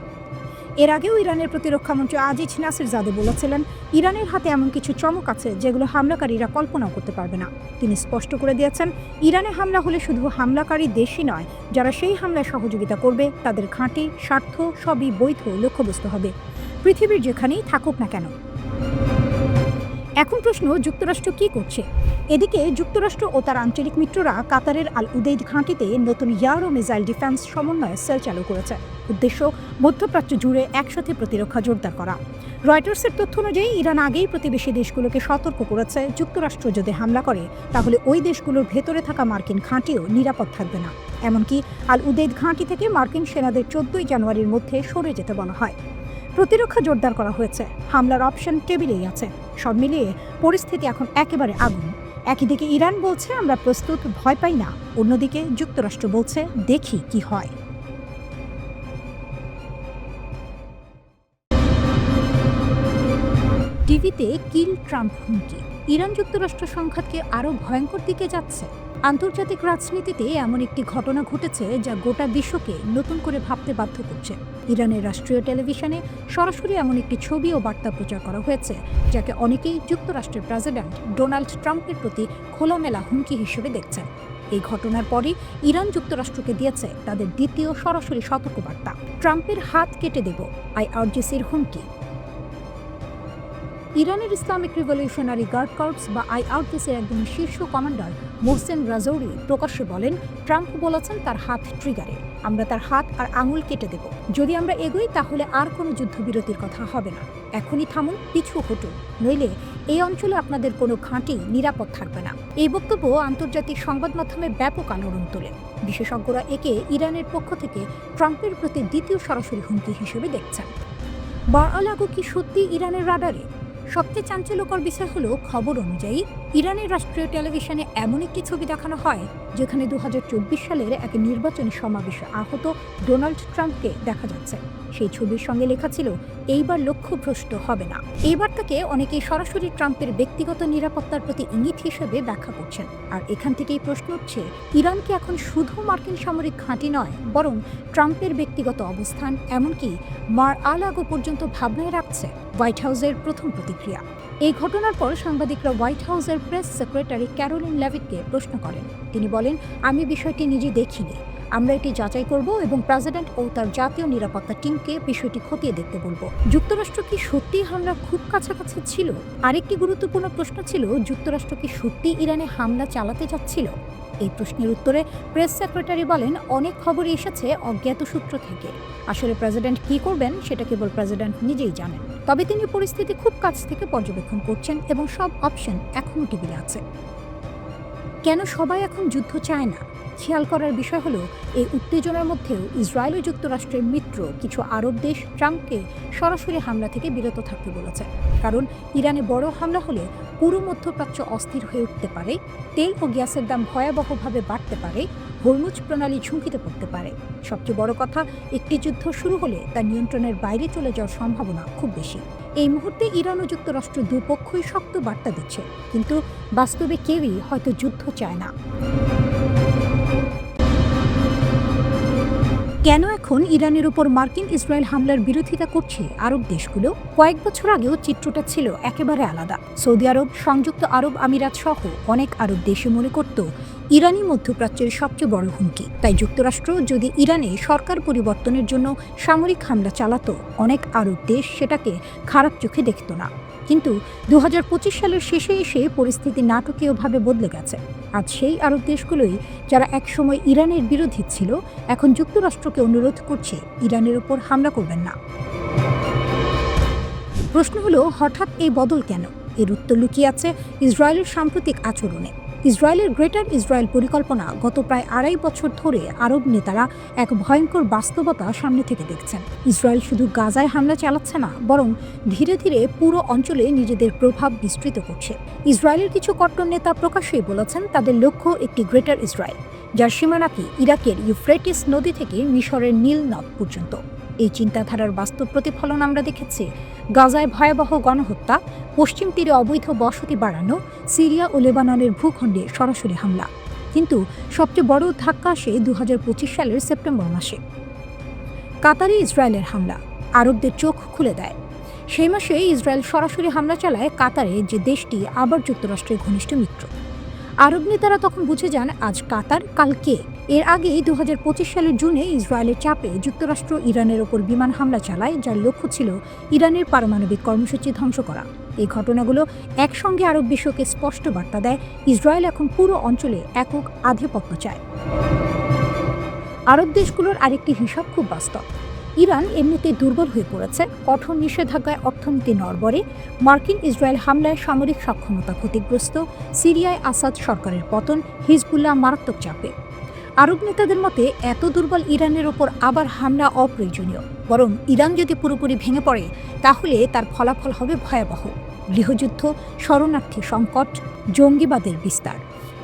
এর আগেও ইরানের প্রতিরক্ষামন্ত্রী আজিজ নাসিরজাদে বলেছিলেন, ইরানের হাতে এমন কিছু চমক আছে যেগুলো হামলাকারীরা কল্পনাও করতে পারবে না। তিনি স্পষ্ট করে দিয়েছেন, ইরানে হামলা হলে শুধু হামলাকারী দেশই নয়, যারা সেই হামলায় সহযোগিতা করবে তাদের ঘাঁটি, স্বার্থ সবই বৈধ লক্ষ্যবস্তু হবে, পৃথিবীর যেখানেই থাকুক না কেন। এখন প্রশ্ন, যুক্তরাষ্ট্র কি করছে? এদিকে যুক্তরাষ্ট্র ও তার আঞ্চলিক মিত্ররা কাতারের আল উদেইদ ঘাঁটিতে নতুন এয়ার ও মিসাইল ডিফেন্স সমন্বয় সেল চালু করেছে। উদ্দেশ্য, মধ্যপ্রাচ্য জুড়ে একসাথে প্রতিরক্ষা জোরদার করা। রয়টার্সের তথ্য অনুযায়ী ইরান আগেই প্রতিবেশী দেশগুলোকে সতর্ক করেছে, যুক্তরাষ্ট্র যদি হামলা করে তাহলে ওই দেশগুলোর ভেতরে থাকা মার্কিন ঘাঁটিও নিরাপদ থাকবে না। এমনকি আল উদেইদ ঘাঁটি থেকে মার্কিন সেনাদের 14 জানুয়ারির মধ্যে সরে যেতে বলা হয়। প্রতিরক্ষা জোরদার করা হয়েছে, হামলার অপশন টেবিলেই আছে। সব মিলিয়ে পরিস্থিতি এখন একেবারে আগুন। একদিকে ইরান বলছে আমরা প্রস্তুত, ভয় পাই না, অন্যদিকে যুক্তরাষ্ট্র বলছে দেখি কি হয়। টিভিতে কিল ট্রাম্প হুমকি, ইরান যুক্তরাষ্ট্র সংঘাতকে আরও ভয়ঙ্কর দিকে যাচ্ছে। আন্তর্জাতিক রাজনীতিতে এমন একটি ঘটনা ঘটেছে যা গোটা বিশ্বকে নতুন করে ভাবতে বাধ্য করছে। ইরানের রাষ্ট্রীয় টেলিভিশনে সরাসরি এমন একটি ছবি ও বার্তা প্রচার করা হয়েছে যাকে অনেকেই যুক্তরাষ্ট্রের প্রেসিডেন্ট ডোনাল্ড ট্রাম্পের প্রতি খোলামেলা হুমকি হিসেবে দেখছেন। এই ঘটনার পরই ইরান যুক্তরাষ্ট্রকে দিয়েছে তাদের দ্বিতীয় সরাসরি সতর্কবার্তা, ট্রাম্পের হাত কেটে দেব, IRGCর হুমকি। ইরানের ইসলামিক রিভলিউশনারি গার্ড কর্পস বা IRGCর একজন শীর্ষ কমান্ডার মোহসেন রাজৌরি প্রকাশ্যে বলেন, ট্রাম্প বলেছেন তার হাত ট্রিগারে, আমরা তার হাত আর আঙুল কেটে দেব। যদি আমরা এগোই তাহলে আর কোনো যুদ্ধবিরতির কথা হবে না। এখনই থামুন, পিছু হটুন, নইলে এই অঞ্চলে আপনাদের কোনো ঘাঁটি নিরাপদ থাকবে না। এই বক্তব্য আন্তর্জাতিক সংবাদ মাধ্যমে ব্যাপক আলোড়ন তোলে। বিশেষজ্ঞরা একে ইরানের পক্ষ থেকে ট্রাম্পের প্রতি দ্বিতীয় সরাসরি হুমকি হিসেবে দেখছেন। বার-আল-আগো কি সত্যি ইরানের রাডারে? সবচেয়ে চাঞ্চল্যকর বিষয় হলো, খবর অনুযায়ী ইরানের রাষ্ট্রীয় টেলিভিশনে এমন একটি ছবি দেখানো হয় যেখানে 2024 সালের এক নির্বাচনী সমাবেশে আহত ডোনাল্ড ট্রাম্পকে দেখা যাচ্ছে। সেই ছবির সঙ্গে লেখা ছিল, এইবার লক্ষ্যভ্রষ্ট হবে না। এইবার তাকে অনেকেই সরাসরি ট্রাম্পের ব্যক্তিগত নিরাপত্তার প্রতি ইঙ্গিত হিসেবে ব্যাখ্যা করছেন। আর এখান থেকেই প্রশ্ন উঠছে, ইরান কি এখন শুধু মার্কিন সামরিক ঘাঁটি নয়, বরং ট্রাম্পের ব্যক্তিগত অবস্থান এমনকি মার আল আগো পর্যন্ত ভাবনায় রাখছে? হোয়াইট হাউসের প্রথম প্রতিক্রিয়া। এই ঘটনার পর সাংবাদিকরা হোয়াইট হাউসের প্রেস সেক্রেটারি ক্যারোলিন লেভিটকে প্রশ্ন করেন। তিনি বলেন, আমি বিষয়টি নিজে দেখিনি, আমরা এটি যাচাই করব এবং প্রেসিডেন্ট ও তার জাতীয় নিরাপত্তা টিমকে বিষয়টি খতিয়ে দেখতে বলবো। যুক্তরাষ্ট্র কি সত্যি হামলা খুব কাছাকাছি ছিল? আরেকটি গুরুত্বপূর্ণ প্রশ্ন ছিল, যুক্তরাষ্ট্র কি সত্যি ইরানে হামলা চালাতে যাচ্ছিল? এই প্রশ্নের উত্তরে প্রেস সেক্রেটারি বলেন, অনেক খবরই এসেছে অজ্ঞাত সূত্র থেকে। আসলে প্রেসিডেন্ট কি করবেন সেটা কেবল প্রেসিডেন্ট নিজেই জানেন। তবে তিনি পরিস্থিতি খুব কাছ থেকে পর্যবেক্ষণ করছেন এবং সব অপশন এখনও টেবিলে আছে। কেন সবাই এখন যুদ্ধ চায় না? খেয়াল করার বিষয় হলো, এই উত্তেজনার মধ্যেও ইসরায়েল ও যুক্তরাষ্ট্রের মিত্র কিছু আরব দেশ ট্রাম্পকে সরাসরি হামলা থেকে বিরত থাকতে বলেছে। কারণ ইরানে বড় হামলা হলে পুরো মধ্যপ্রাচ্য অস্থির হয়ে উঠতে পারে, তেল ও গ্যাসের দাম ভয়াবহভাবে বাড়তে পারে, হরমুজ প্রণালী ঝুঁকিতে পড়তে পারে। সবচেয়ে বড় কথা, একটি যুদ্ধ শুরু হলে তার নিয়ন্ত্রণের বাইরে চলে যাওয়ার সম্ভাবনা খুব বেশি। এই মুহূর্তে ইরান ও যুক্তরাষ্ট্র দুপক্ষই শক্ত বার্তা দিচ্ছে, কিন্তু বাস্তবে কেউই হয়তো যুদ্ধ চায় না। কেন এখন ইরানের উপর মার্কিন ইসরায়েল হামলার বিরোধিতা করছে আরব দেশগুলো? কয়েক বছর আগেও চিত্রটা ছিল একেবারে আলাদা। সৌদি আরব, সংযুক্ত আরব আমিরাত সহ অনেক আরব দেশে মনে করত ইরানই মধ্যপ্রাচ্যের সবচেয়ে বড় হুমকি। তাই যুক্তরাষ্ট্র যদি ইরানে সরকার পরিবর্তনের জন্য সামরিক হামলা চালাতো, অনেক আরব দেশ সেটাকে খারাপ চোখে দেখত না। কিন্তু 2025 সালের শেষে এসে পরিস্থিতি নাটকীয়ভাবে বদলে গেছে। আজ সেই আরব দেশগুলোই যারা একসময় ইরানের বিরোধী ছিল, এখন যুক্তরাষ্ট্রকে অনুরোধ করছে ইরানের উপর হামলা করবেন না। প্রশ্ন হলো, হঠাৎ এই বদল কেন? এর উত্তর লুকিয়ে আছে ইসরায়েলের সাম্প্রতিক আচরণে। ইসরায়েলের গ্রেটার ইসরায়েল পরিকল্পনা গত প্রায় 2.5 বছর ধরে আরব নেতারা এক ভয়ঙ্কর বাস্তবতা সামনে থেকে দেখছেন। ইসরায়েল শুধু গাজায় হামলা চালাচ্ছে না, বরং ধীরে ধীরে পুরো অঞ্চলে নিজেদের প্রভাব বিস্তৃত করছে। ইসরায়েলের কিছু কট্টর নেতা প্রকাশ্যেই বলেছেন তাদের লক্ষ্য একটি গ্রেটার ইসরায়েল, যার সীমানাকে ইরাকের ইউফ্রেটিস নদী থেকে মিশরের নীল নদ পর্যন্ত। এই চিন্তাধারার বাস্তব প্রতিফলন আমরা দেখেছি গাজায় ভয়াবহ গণহত্যা, পশ্চিম তীরে অবৈধ বসতি বাড়ানো, সিরিয়া ও লেবাননের ভূখণ্ডে সরাসরি হামলা। কিন্তু সবচেয়ে বড় ধাক্কা আসে 2025 সালের সেপ্টেম্বর মাসে। কাতারে ইসরায়েলের হামলা আরবদের চোখ খুলে দেয়। সেই মাসে ইসরায়েল সরাসরি হামলা চালায় কাতারে, যে দেশটি আবার যুক্তরাষ্ট্রের ঘনিষ্ঠ মিত্র। আরব নেতারা তখন বুঝে যান আজ কাতার, কাল কে। এর আগে 2025 সালের জুনে ইসরায়েলের চাপে যুক্তরাষ্ট্র ইরানের ওপর বিমান হামলা চালায়, যার লক্ষ্য ছিল ইরানের পারমাণবিক কর্মসূচি ধ্বংস করা। এই ঘটনাগুলো একসঙ্গে আরব বিশ্বকে স্পষ্ট বার্তা দেয় ইসরায়েল এখন পুরো অঞ্চলে একক আধিপত্য চায়। আরব দেশগুলোর আরেকটি হিসাব খুব বাস্তব। ইরান এমনিতেই দুর্বল হয়ে পড়েছে, কঠোর নিষেধাজ্ঞায় অর্থনীতি নড়বড়ে, মার্কিন ইসরায়েল হামলায় সামরিক সক্ষমতা ক্ষতিগ্রস্ত, সিরিয়ায় আসাদ সরকারের পতন, হিজবুল্লাহ মারাত্মক চাপে। আরব নেতাদের মতে এত দুর্বল ইরানের ওপর আবার হামলা অপ্রয়োজনীয়, বরং ইরান যদি পুরোপুরি ভেঙে পড়ে তাহলে তার ফলাফল হবে ভয়াবহ। গৃহযুদ্ধ, শরণার্থী সংকট, জঙ্গিবাদের বিস্তার,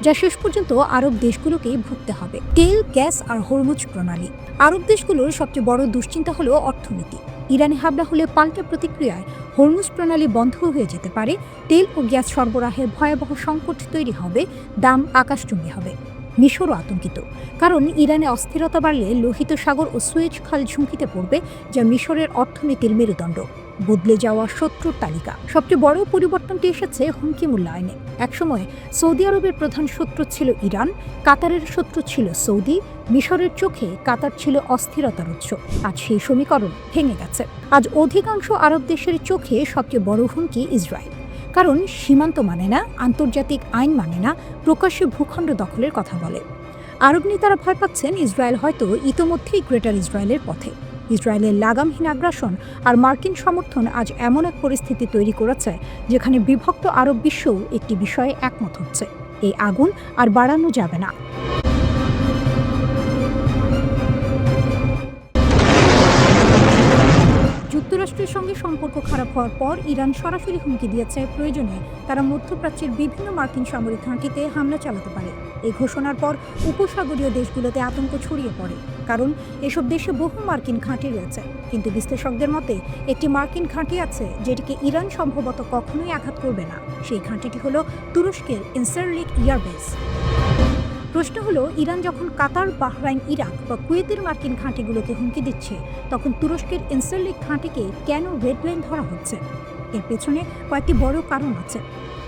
যা শেষ পর্যন্ত আরব দেশগুলোকেই ভুগতে হবে। তেল, গ্যাস আর হরমুজ প্রণালী। আরব দেশগুলোর সবচেয়ে বড় দুশ্চিন্তা হলো অর্থনীতি। ইরানে হামলা হলে পাল্টা প্রতিক্রিয়ায় হরমুজ প্রণালী বন্ধ হয়ে যেতে পারে, তেল ও গ্যাস সরবরাহের ভয়াবহ সংকট তৈরি হবে, দাম আকাশচুম্বী হবে। মিশরও আতঙ্কিত, কারণ ইরানে অস্থিরতা বাড়লে লোহিত সাগর ও সুয়েজ খাল ঝুঁকিতে পড়বে, যা মিশরের অর্থনীতির মেরুদণ্ড। বদলে যাওয়া শত্রুর তালিকা। সবচেয়ে বড় পরিবর্তনটি এসেছে হুমকি মূল্যায়নে। একসময় সৌদি আরবের প্রধান শত্রু ছিল ইরান, কাতারের শত্রু ছিল সৌদি, মিশরের চোখে কাতার ছিল অস্থিরতার উৎস। আজ সেই সমীকরণ ভেঙে গেছে। আজ অধিকাংশ আরব দেশের চোখে সবচেয়ে বড় হুমকি ইসরায়েল, কারণ সীমান্ত মানে না, আন্তর্জাতিক আইন মানে না, প্রকাশ্যে ভূখণ্ড দখলের কথা বলে। আরব নেতারা ভয় পাচ্ছেন ইসরায়েল হয়তো ইতোমধ্যেই গ্রেটার ইসরায়েলের পথে। ইসরায়েলের লাগামহীন আগ্রাসন আর মার্কিন সমর্থন আজ এমন এক পরিস্থিতি তৈরি করেছে যেখানে বিভক্ত আরব বিশ্বও একটি বিষয়ে একমত হচ্ছে, এই আগুন আর বাড়ানো যাবে না। যুক্তরাষ্ট্রের সঙ্গে সম্পর্ক খারাপ হওয়ার পর ইরান সরাসরি হুমকি দিয়েছে প্রয়োজনে তারা মধ্যপ্রাচ্যের বিভিন্ন মার্কিন সামরিক ঘাঁটিতে হামলা চালাতে পারে। এই ঘোষণার পর উপসাগরীয় দেশগুলোতে আতঙ্ক ছড়িয়ে পড়ে, কারণ এসব দেশে বহু মার্কিন ঘাঁটি রয়েছে। কিন্তু বিশ্লেষকদের মতে একটি মার্কিন ঘাঁটি আছে যেটিকে ইরান সম্ভবত কখনোই আঘাত করবে না। সেই ঘাঁটিটি হলো তুরস্কের ইনসারলিক এয়ারবেস। প্রশ্ন হলো, ইরান যখন কাতার, বাহরাইন, ইরাক বা কুয়েতের মার্কিন ঘাঁটিগুলোকে হুমকি দিচ্ছে, তখন তুরস্কের ইনসারলিক ঘাঁটিকে কেন রেড লাইন ধরা হচ্ছে? এর পেছনে কয়েকটি বড় কারণ আছে।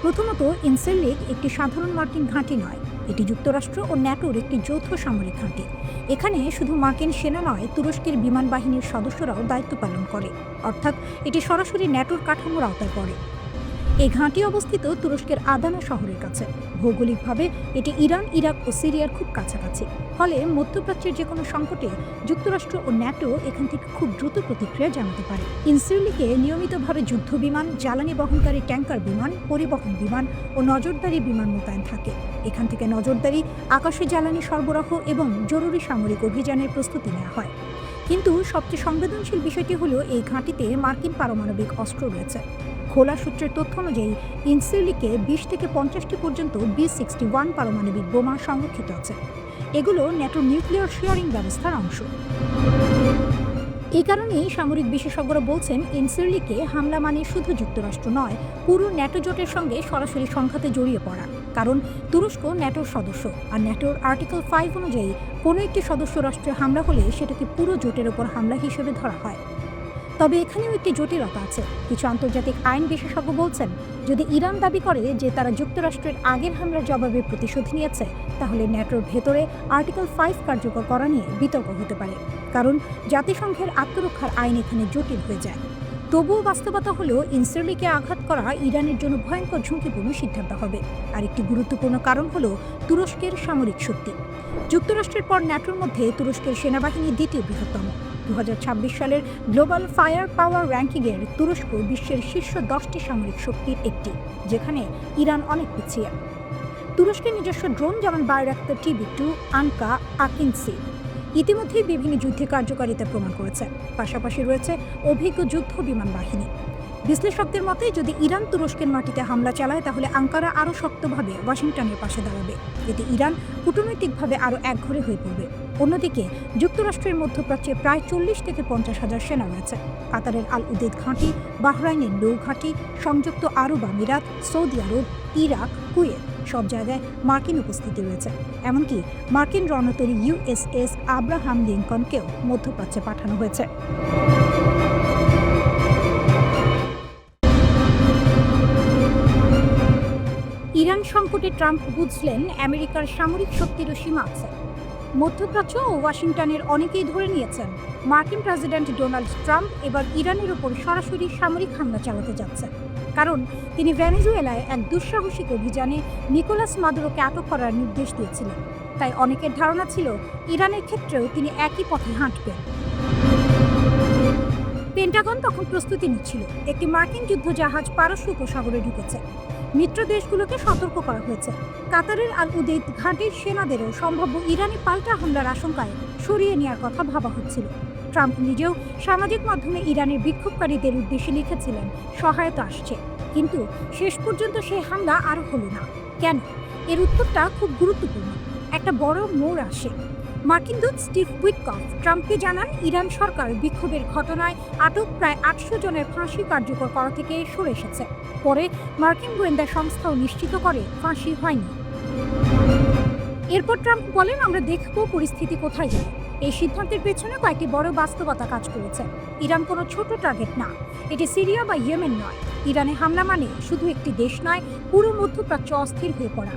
প্রথমত, ইনসারলিক একটি সাধারণ মার্কিন ঘাঁটি নয়, এটি যুক্তরাষ্ট্র ও ন্যাটোর একটি যৌথ সামরিক ঘাঁটি। এখানে শুধু মার্কিন সেনা নয়, তুরস্কের বিমান বাহিনীর সদস্যরাও দায়িত্ব পালন করে, অর্থাৎ এটি সরাসরি ন্যাটোর কাঠামোর আওতায় পড়ে। এই ঘাঁটি অবস্থিত তুরস্কের আদানা শহরের কাছে। ভৌগোলিকভাবে এটি ইরান, ইরাক ও সিরিয়ার খুব কাছাকাছি। ফলে মধ্যপ্রাচ্যের যে কোনো সংকটে যুক্তরাষ্ট্র ও ন্যাটো এখান থেকে খুব দ্রুত প্রতিক্রিয়া জানাতে পারে। ইনসারলিকে নিয়মিতভাবে যুদ্ধ বিমান, জ্বালানি বহনকারী ট্যাঙ্কার বিমান, পরিবহন বিমান ও নজরদারি বিমান মোতায়েন থাকে। এখান থেকে নজরদারি, আকাশে জ্বালানি সরবরাহ এবং জরুরি সামরিক অভিযানের প্রস্তুতি নেওয়া হয়। কিন্তু সবচেয়ে সংবেদনশীল বিষয়টি হলো, এই ঘাঁটিতে মার্কিন পারমাণবিক অস্ত্র রয়েছে। খোলা সূত্রের তথ্য অনুযায়ী ইনসারলিকে 20 থেকে 50টি পর্যন্ত B-61 পারমাণবিক বোমা সংরক্ষিত আছে। এগুলো ন্যাটোর নিউক্লিয়ার শেয়ারিং ব্যবস্থার অংশ। এই কারণেই সামরিক বিশেষজ্ঞরা বলছেন, ইনসারলিকে হামলা মানে শুধু যুক্তরাষ্ট্র নয়, পুরো ন্যাটো জোটের সঙ্গে সরাসরি সংঘাতে জড়িয়ে পড়া। কারণ তুরস্ক ন্যাটোর সদস্য, আর ন্যাটোর আর্টিকেল 5 অনুযায়ী কোনো একটি সদস্য রাষ্ট্রে হামলা হলে সেটাকে পুরো জোটের ওপর হামলা হিসেবে ধরা হয়। তবে এখানেও একটি জটিলতা আছে। কিছু আন্তর্জাতিক আইন বিশেষজ্ঞ বলছেন, যদি ইরান দাবি করে যে তারা যুক্তরাষ্ট্রের আগের হামলার জবাবে প্রতিশোধ নিয়েছে, তাহলে ন্যাটোর ভেতরে আর্টিকেল 5 কার্যকর করা নিয়ে বিতর্ক হতে পারে, কারণ জাতিসংঘের আত্মরক্ষার আইন এখানে জটিল হয়ে যায়। তবুও বাস্তবতা হলো, ইনসারলিকে আঘাত করা ইরানের জন্য ভয়ঙ্কর ঝুঁকিপূর্ণ সিদ্ধান্ত হবে। আর একটি গুরুত্বপূর্ণ কারণ হলো তুরস্কের সামরিক শক্তি। যুক্তরাষ্ট্রের পর ন্যাটোর মধ্যে তুরস্কের সেনাবাহিনী দ্বিতীয় বৃহত্তম। 2026 সালের গ্লোবাল ফায়ার পাওয়ার র্যাঙ্কিংয়ের তুরস্ক বিশ্বের শীর্ষ 10টি সামরিক শক্তির একটি, যেখানে ইরান অনেক পিছিয়ে। তুরস্কের নিজস্ব ড্রোন যেমন বায়রাক্তার TB2, আনকা, আকিনসি ইতিমধ্যেই বিভিন্ন যুদ্ধে কার্যকারিতা প্রমাণ করেছে। পাশাপাশি রয়েছে অভিজ্ঞ যুদ্ধ বিমান বাহিনী। বিশ্লেষকদের মতে, যদি ইরান তুরস্কের মাটিতে হামলা চালায়, তাহলে আঙ্কারা আরও শক্তভাবে ওয়াশিংটনের পাশে দাঁড়াবে। এতে ইরান কূটনৈতিকভাবে আরও একঘরে হয়ে পড়বে। অন্যদিকে যুক্তরাষ্ট্রের মধ্যপ্রাচ্যে প্রায় 40 থেকে 50 হাজার সেনা রয়েছে। কাতারের আল উদেদ ঘাঁটি, বাহরাইনের নৌ ঘাঁটি, সংযুক্ত আরব আমিরাত, সৌদি আরব, ইরাক, কুয়েত সব জায়গায় মার্কিন উপস্থিতি রয়েছে। এমনকি মার্কিন রণতরী USS আব্রাহাম লিঙ্কনকেও মধ্যপ্রাচ্যে পাঠানো হয়েছে। ইরান সংকটে ট্রাম্প বুঝলেন, আমেরিকার সামরিক শক্তিরও সীমা আছে। মধ্যপ্রাচ্য ও ওয়াশিংটনের অনেকেই ধরে নিয়েছেন, মার্কিন প্রেসিডেন্ট ডোনাল্ড ট্রাম্প এবার ইরানের উপর সরাসরি সামরিক হামলা চালাতে যাচ্ছেন। কারণ তিনি ভেনেজুয়েলায় এক দুঃসাহসিক অভিযানে নিকোলাস মাদুরোকে আটক করার নির্দেশ দিয়েছিলেন। তাই অনেকের ধারণা ছিল, ইরানের ক্ষেত্রেও তিনি একই পথে হাঁটবেন। পেন্টাগন তখন প্রস্তুতি নিচ্ছিল। একটি মার্কিন যুদ্ধজাহাজ পারস্য উপসাগরে ঢুকেছে। মিত্র দেশগুলোকে সতর্ক করা হয়েছে। কাতারের আল উদেদ ঘাঁটির সেনাদেরও সম্ভাব্য ইরানি পাল্টা হামলার আশঙ্কায় সরিয়ে নেওয়ার কথা ভাবা হচ্ছিল। ট্রাম্প নিজেও সামাজিক মাধ্যমে ইরানের বিক্ষোভকারীদের উদ্দেশ্যে লিখেছিলেন, সহায়তা আসছে। কিন্তু শেষ পর্যন্ত সেই হামলা আর হলো না। কেন? এর উত্তরটা খুব গুরুত্বপূর্ণ। একটা বড় মোড় আসে। মার্কিন দূত স্টিভ উইটকফ ট্রাম্পকে জানান, ইরান সরকার বিক্ষোভের ঘটনায় আটক প্রায় 800 জনের ফাঁসি কার্যকর করা থেকে সরে এসেছে। পরে মার্কিন গোয়েন্দা সংস্থাও নিশ্চিত করে ফাঁসি হয়নি। এরপর ট্রাম্প বলেন, আমরা দেখব পরিস্থিতি কোথায় যায়। এই সিদ্ধান্তের পেছনে কয়েকটি বড় বাস্তবতা কাজ করেছে। ইরান কোনো ছোট টার্গেট না, এটি সিরিয়া বা ইয়েমেন নয়। ইরানে হামলা মানে শুধু একটি দেশ নয়, পুরো মধ্যপ্রাচ্য অস্থির হয়ে পড়া।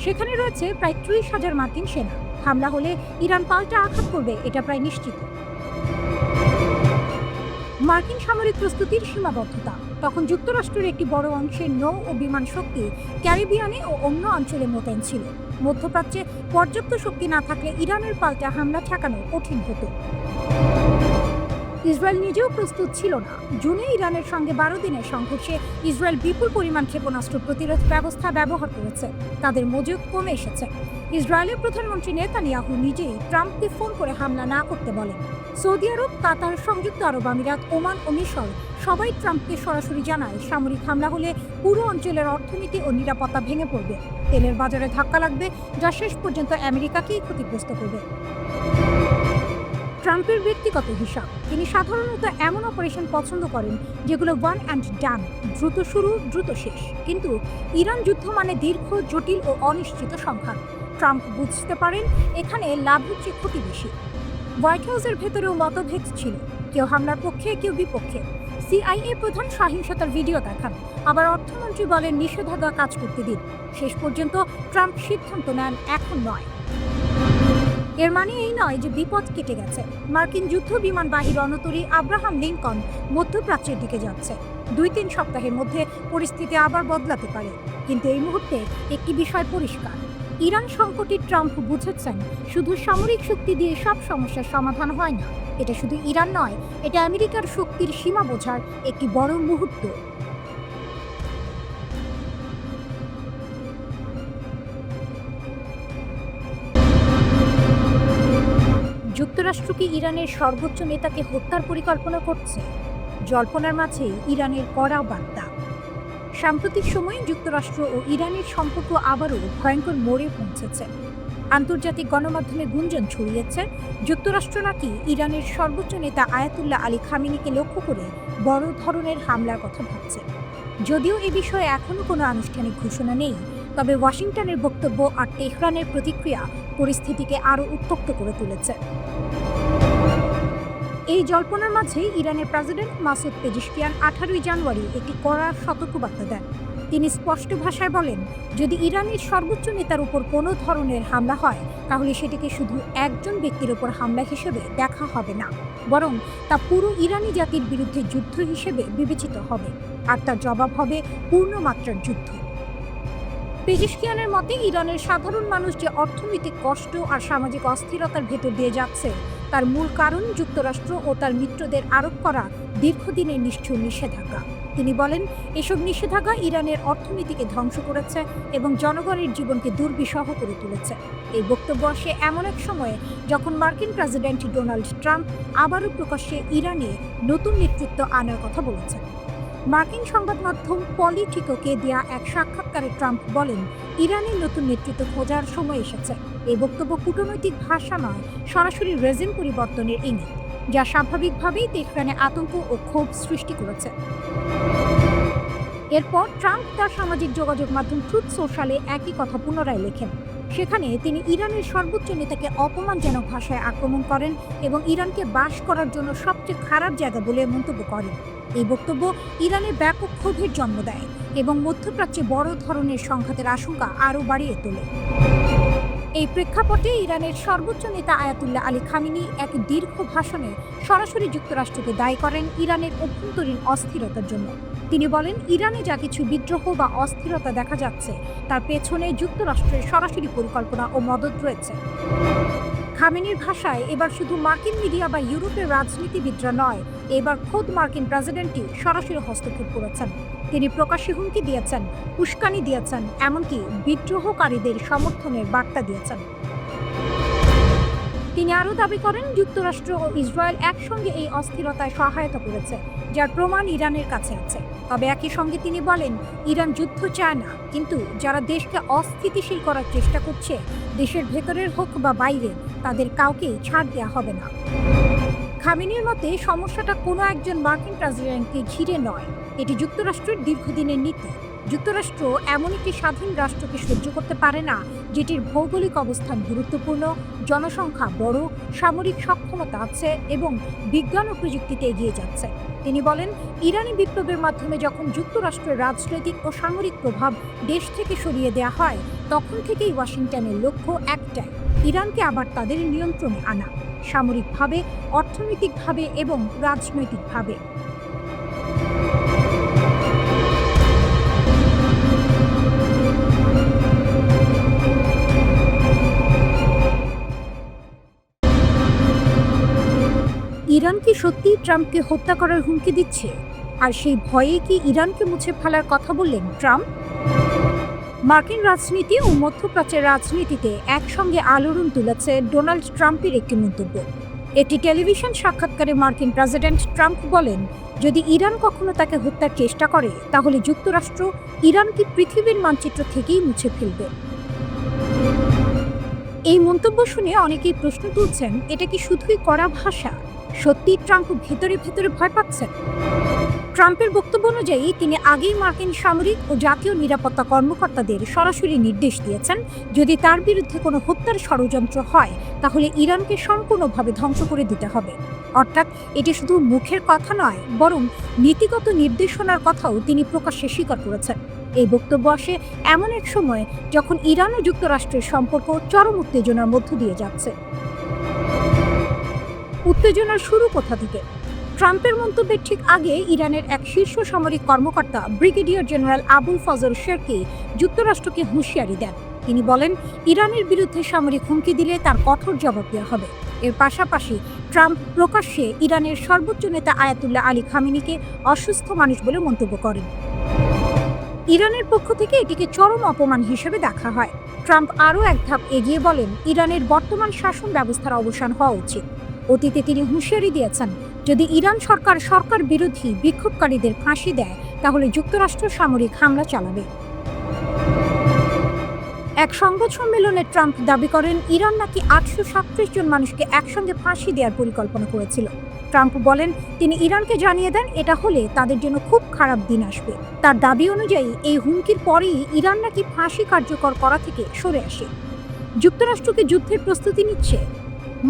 সেখানে রয়েছে প্রায় 30,000 মার্কিন সেনা। হামলা হলে ইরান পাল্টা আঘাত করবে, এটা প্রায় নিশ্চিত। মার্কিন সামরিক প্রস্তুতির সীমাবদ্ধতা। তখন যুক্তরাষ্ট্রের একটি বড় অংশের নৌ ও বিমান শক্তি ক্যারিবিয়ানে ও অন্য অঞ্চলে মোতায়েন ছিল। মধ্যপ্রাচ্যে পর্যাপ্ত শক্তি না থাকলে ইরানের পাল্টা হামলা ঠেকানো কঠিন হতো। ইসরায়েল নিজেও প্রস্তুত ছিল না। জুনে ইরানের সঙ্গে 12 দিনের সংঘর্ষে ইসরায়েল বিপুল পরিমাণ ক্ষেপণাস্ত্র প্রতিরোধ ব্যবস্থা ব্যবহার করেছে। তাদের মজুদ কমে এসেছে। ইসরায়েলের প্রধানমন্ত্রী নেতানিয়াহু নিজেই ট্রাম্পকে ফোন করে হামলা না করতে বলেন। সৌদি আরব, কাতার, সংযুক্ত আরব আমিরাত, ওমান ও মিশর সবাই ট্রাম্পকে সরাসরি জানায় সামরিক হামলা হলে পুরো অঞ্চলের অর্থনীতি ও নিরাপত্তা ভেঙে পড়বে, তেলের বাজারে ধাক্কা লাগবে, যা শেষ পর্যন্ত আমেরিকাকেই ক্ষতিগ্রস্ত করবে। ট্রাম্পের ব্যক্তিগত হিসাব, তিনি সাধারণত এমন অপারেশন পছন্দ করেন যেগুলো ওয়ান অ্যান্ড ডান, দ্রুত শুরু দ্রুত শেষ। কিন্তু ইরান যুদ্ধ মানে দীর্ঘ, জটিল ও অনিশ্চিত সংঘাত। ট্রাম্প বুঝতে পারেন এখানে লাভের চেয়ে ক্ষতি বেশি। হোয়াইট হাউসের ভেতরেও মতভেদ ছিল, কেউ হামলার পক্ষে, কেউ বিপক্ষে। সিআইএ প্রধান সহিংসতার ভিডিও দেখান, আবার অর্থমন্ত্রী বলেন নিষেধাজ্ঞা কাজ করতে দিন। শেষ পর্যন্ত ট্রাম্প সিদ্ধান্ত নেন এখন নয়। এর মানে এই নয় যে বিপদ কেটে গেছে। মার্কিন যুদ্ধ বিমান বাহী রণতরী আব্রাহাম লিঙ্কন মধ্যপ্রাচ্যের দিকে যাচ্ছে। 2-3 সপ্তাহের মধ্যে পরিস্থিতি আবার বদলাতে পারে। কিন্তু এই মুহূর্তে একটি বিষয় পরিষ্কার, ইরান সংকটে ট্রাম্প বুঝেছেন শুধু সামরিক শক্তি দিয়ে সব সমস্যার সমাধান হয় না। এটা শুধু ইরান নয়, এটা আমেরিকার শক্তির সীমা বোঝার একটি বড় মুহূর্ত। যুক্তরাষ্ট্র কি ইরানের সর্বোচ্চ নেতাকে হত্যার পরিকল্পনা করছে? জল্পনার মাঝে ইরানের কড়া বার্তা। সাম্প্রতিক সময়ে যুক্তরাষ্ট্র ও ইরানের সম্পর্ক আবারও ভয়ঙ্কর মোড়ে পৌঁছেছে। আন্তর্জাতিক গণমাধ্যমে গুঞ্জন ছড়িয়েছে যুক্তরাষ্ট্র নাকি ইরানের সর্বোচ্চ নেতা আয়াতুল্লাহ আলী খামেনিকে লক্ষ্য করে বড় ধরনের হামলার কথা ভাবছে। যদিও এ বিষয়ে এখনও কোনো আনুষ্ঠানিক ঘোষণা নেই, তবে ওয়াশিংটনের বক্তব্য আর তেহরানের প্রতিক্রিয়া পরিস্থিতিকে আরও উত্তপ্ত করে তুলেছে। এই জল্পনার মাঝে ইরানের প্রেসিডেন্ট মাসুদ পেজিশকিয়ান 18 জানুয়ারি একটি কড়া সতর্কবার্তা দেন। তিনি স্পষ্ট ভাষায় বলেন, যদি ইরানের সর্বোচ্চ নেতার উপর কোনো ধরনের হামলা হয় তাহলে সেটিকে শুধু একজন ব্যক্তির উপর হামলা হিসেবে দেখা হবে না, বরং তা পুরো ইরানি জাতির বিরুদ্ধে যুদ্ধ হিসেবে বিবেচিত হবে, আর তার জবাব হবে পূর্ণমাত্রার যুদ্ধ। পেজিশকিয়ানের মতে ইরানের সাধারণ মানুষ যে অর্থনৈতিক কষ্ট আর সামাজিক অস্থিরতার ভেতর দিয়ে যাচ্ছে তার মূল কারণ যুক্তরাষ্ট্র ও তার মিত্রদের আরোপ করা দীর্ঘদিনের নিষ্ঠুর নিষেধাজ্ঞা। তিনি বলেন, এসব নিষেধাজ্ঞা ইরানের অর্থনীতিকে ধ্বংস করেছে এবং জনগণের জীবনকে দুর্বিষহ করে তুলেছে। এই বক্তব্য আসে এমন এক সময়ে যখন মার্কিন প্রেসিডেন্ট ডোনাল্ড ট্রাম্প আবারও প্রকাশ্যে ইরানে নতুন নেতৃত্ব আনার কথা বলেছেন। মার্কিন সংবাদ মাধ্যম পলিটিকোকে দেয়া এক সাক্ষাৎকারে ট্রাম্প বলেন, ইরানের নতুন নেতৃত্ব খোঁজার সময় এসেছে। এই বক্তব্য কূটনৈতিক ভাষা নয়, সরাসরি রেজিম পরিবর্তনের ইঙ্গিত, যা স্বাভাবিকভাবেই তেহরানে আতঙ্ক ও ক্ষোভ সৃষ্টি করেছে। এরপর ট্রাম্প তার সামাজিক যোগাযোগ মাধ্যম ট্রুথ সোশ্যালে একই কথা পুনরায় লেখেন। সেখানে তিনি ইরানের সর্বোচ্চ নেতাকে অপমানজনক ভাষায় আক্রমণ করেন এবং ইরানকে বাস করার জন্য সবচেয়ে খারাপ জায়গা বলে মন্তব্য করেন। এই বক্তব্য ইরানের ব্যাপক ক্ষোভের জন্ম দেয় এবং মধ্যপ্রাচ্যে বড় ধরনের সংঘাতের আশঙ্কা আরও বাড়িয়ে তোলে। এই প্রেক্ষাপটে ইরানের সর্বোচ্চ নেতা আয়াতুল্লাহ আলী খামেনি এক দীর্ঘ ভাষণে সরাসরি যুক্তরাষ্ট্রকে দায়ী করেন ইরানের অভ্যন্তরীণ অস্থিরতার জন্য। তিনি বলেন, ইরানে যা কিছু বিদ্রোহ বা অস্থিরতা দেখা যাচ্ছে তার পেছনে যুক্তরাষ্ট্রের সরাসরি পরিকল্পনা ও মদত রয়েছে। খামেনির ভাষায়, এবার শুধু মার্কিন মিডিয়া বা ইউরোপের রাজনীতিবিদরা নয়, এবার খোদ মার্কিন প্রেসিডেন্টই সরাসরি হস্তক্ষেপ করেছেন। তিনি প্রকাশ্যে হুমকি দিয়েছেন, উস্কানি দিয়েছেন, এমনকি বিদ্রোহকারীদের সমর্থনের বার্তা দিয়েছেন। তিনি আরও দাবি করেন, যুক্তরাষ্ট্র ও ইসরায়েল একসঙ্গে এই অস্থিরতায় সহায়তা করেছে, যার প্রমাণ ইরানের কাছে আছে। তবে একই সঙ্গে তিনি বলেন, ইরান যুদ্ধ চায় না, কিন্তু যারা দেশকে অস্থিতিশীল করার চেষ্টা করছে, দেশের ভেতরের হোক বা বাইরে, তাদের কাউকেই ছাড় দেওয়া হবে না। খামেনির মতে সমস্যাটা কোনো একজন মার্কিন প্রেসিডেন্টকে ঘিরে নয়, এটি যুক্তরাষ্ট্রের দীর্ঘদিনের নীতি। যুক্তরাষ্ট্র এমন একটি স্বাধীন রাষ্ট্রকে সহ্য করতে পারে না যেটির ভৌগোলিক অবস্থান গুরুত্বপূর্ণ, জনসংখ্যা বড়, সামরিক সক্ষমতা আছে এবং বিজ্ঞান ও প্রযুক্তিতে এগিয়ে যাচ্ছে। তিনি বলেন, ইরানি বিপ্লবের মাধ্যমে যখন যুক্তরাষ্ট্রের রাজনৈতিক ও সামরিক প্রভাব দেশ থেকে সরিয়ে দেওয়া হয়, তখন থেকেই ওয়াশিংটনের লক্ষ্য একটাই, ইরানকে আবার তাদের নিয়ন্ত্রণে আনা, সামরিকভাবে, অর্থনৈতিকভাবে এবং রাজনৈতিকভাবে। ইরান কি সত্যিই ট্রাম্পকে হত্যা করার হুমকি দিচ্ছে? আর সেই ভয়ে কি ইরানকে মুছে ফেলার কথা বললেন ট্রাম্প? মার্কিন রাজনীতি ও মধ্যপ্রাচ্যের রাজনীতিতে একসঙ্গে আলোড়ন তুলেছে ডোনাল্ড ট্রাম্পের একটি মন্তব্য। একটি টেলিভিশন সাক্ষাৎকারে মার্কিন প্রেসিডেন্ট ট্রাম্প বলেন, যদি ইরান কখনো তাকে হত্যার চেষ্টা করে তাহলে যুক্তরাষ্ট্র ইরানকে পৃথিবীর মানচিত্র থেকেই মুছে ফেলবে। এই মন্তব্য শুনে অনেকেই প্রশ্ন তুলছেন, এটা কি শুধুই কড়া ভাষা? সত্যি ট্রাম্প ভেতরে ভেতরে ভয় পাচ্ছেন? ট্রাম্পের বক্তব্য অনুযায়ী তিনি আগেই মার্কিন সামরিক ও জাতীয় নিরাপত্তা কর্মকর্তাদের সরাসরি নির্দেশ দিয়েছেন, যদি তার বিরুদ্ধে কোনো হত্যার ষড়যন্ত্র হয় তাহলে ইরানকে সম্পূর্ণভাবে ধ্বংস করে দিতে হবে। অর্থাৎ এটি শুধু মুখের কথা নয়, বরং নীতিগত নির্দেশনার কথাও তিনি প্রকাশ্যে স্বীকার করেছেন। এই বক্তব্য আসে এমন এক সময় যখন ইরান ও যুক্তরাষ্ট্রের সম্পর্ক চরম উত্তেজনার মধ্য দিয়ে যাচ্ছে। উত্তেজনার শুরু কোথা থেকে? ট্রাম্পের মন্তব্যের ঠিক আগে ইরানের এক শীর্ষ সামরিক কর্মকর্তা brigadier general Abul Fazal Cherki যুক্তরাষ্ট্রকে হুঁশিয়ারি দেন। তিনি বলেন, ইরানের বিরুদ্ধে সামরিক হুমকি দিলে তার কঠোর জবাব দেওয়া হবে। এর পাশাপাশি ট্রাম্প প্রকাশ্যে ইরানের সর্বোচ্চ নেতা আয়াতুল্লাহ আলী খামেনিকে অসুস্থ মানুষ বলে মন্তব্য করেন। ইরানের পক্ষ থেকে এটিকে চরম অপমান হিসেবে দেখা হয়। ট্রাম্প আরও এক ধাপ এগিয়ে বলেন, ইরানের বর্তমান শাসন ব্যবস্থার অবসান হওয়া উচিত। অতীতে তিনি হুঁশিয়ারি দিয়েছেন, যদি ইরান সরকার বিরোধী বিক্ষোভকারীদের ফাঁসি দেয় তাহলে যুক্তরাষ্ট্র সামরিক হামলা চালাবে। এক সংবাদ সম্মেলনে ট্রাম্প দাবি করেন, ইরান নাকি 837 জন মানুষকে একসঙ্গে ফাঁসি দেওয়ার পরিকল্পনা করেছিল। ট্রাম্প বলেন, তিনি ইরানকে জানিয়ে দেন এটা হলে তাদের জন্য খুব খারাপ দিন আসবে। তার দাবি অনুযায়ী এই হুমকির পরেই ইরান নাকি ফাঁসি কার্যকর করা থেকে সরে আসে। যুক্তরাষ্ট্রকে যুদ্ধের প্রস্তুতি নিচ্ছে।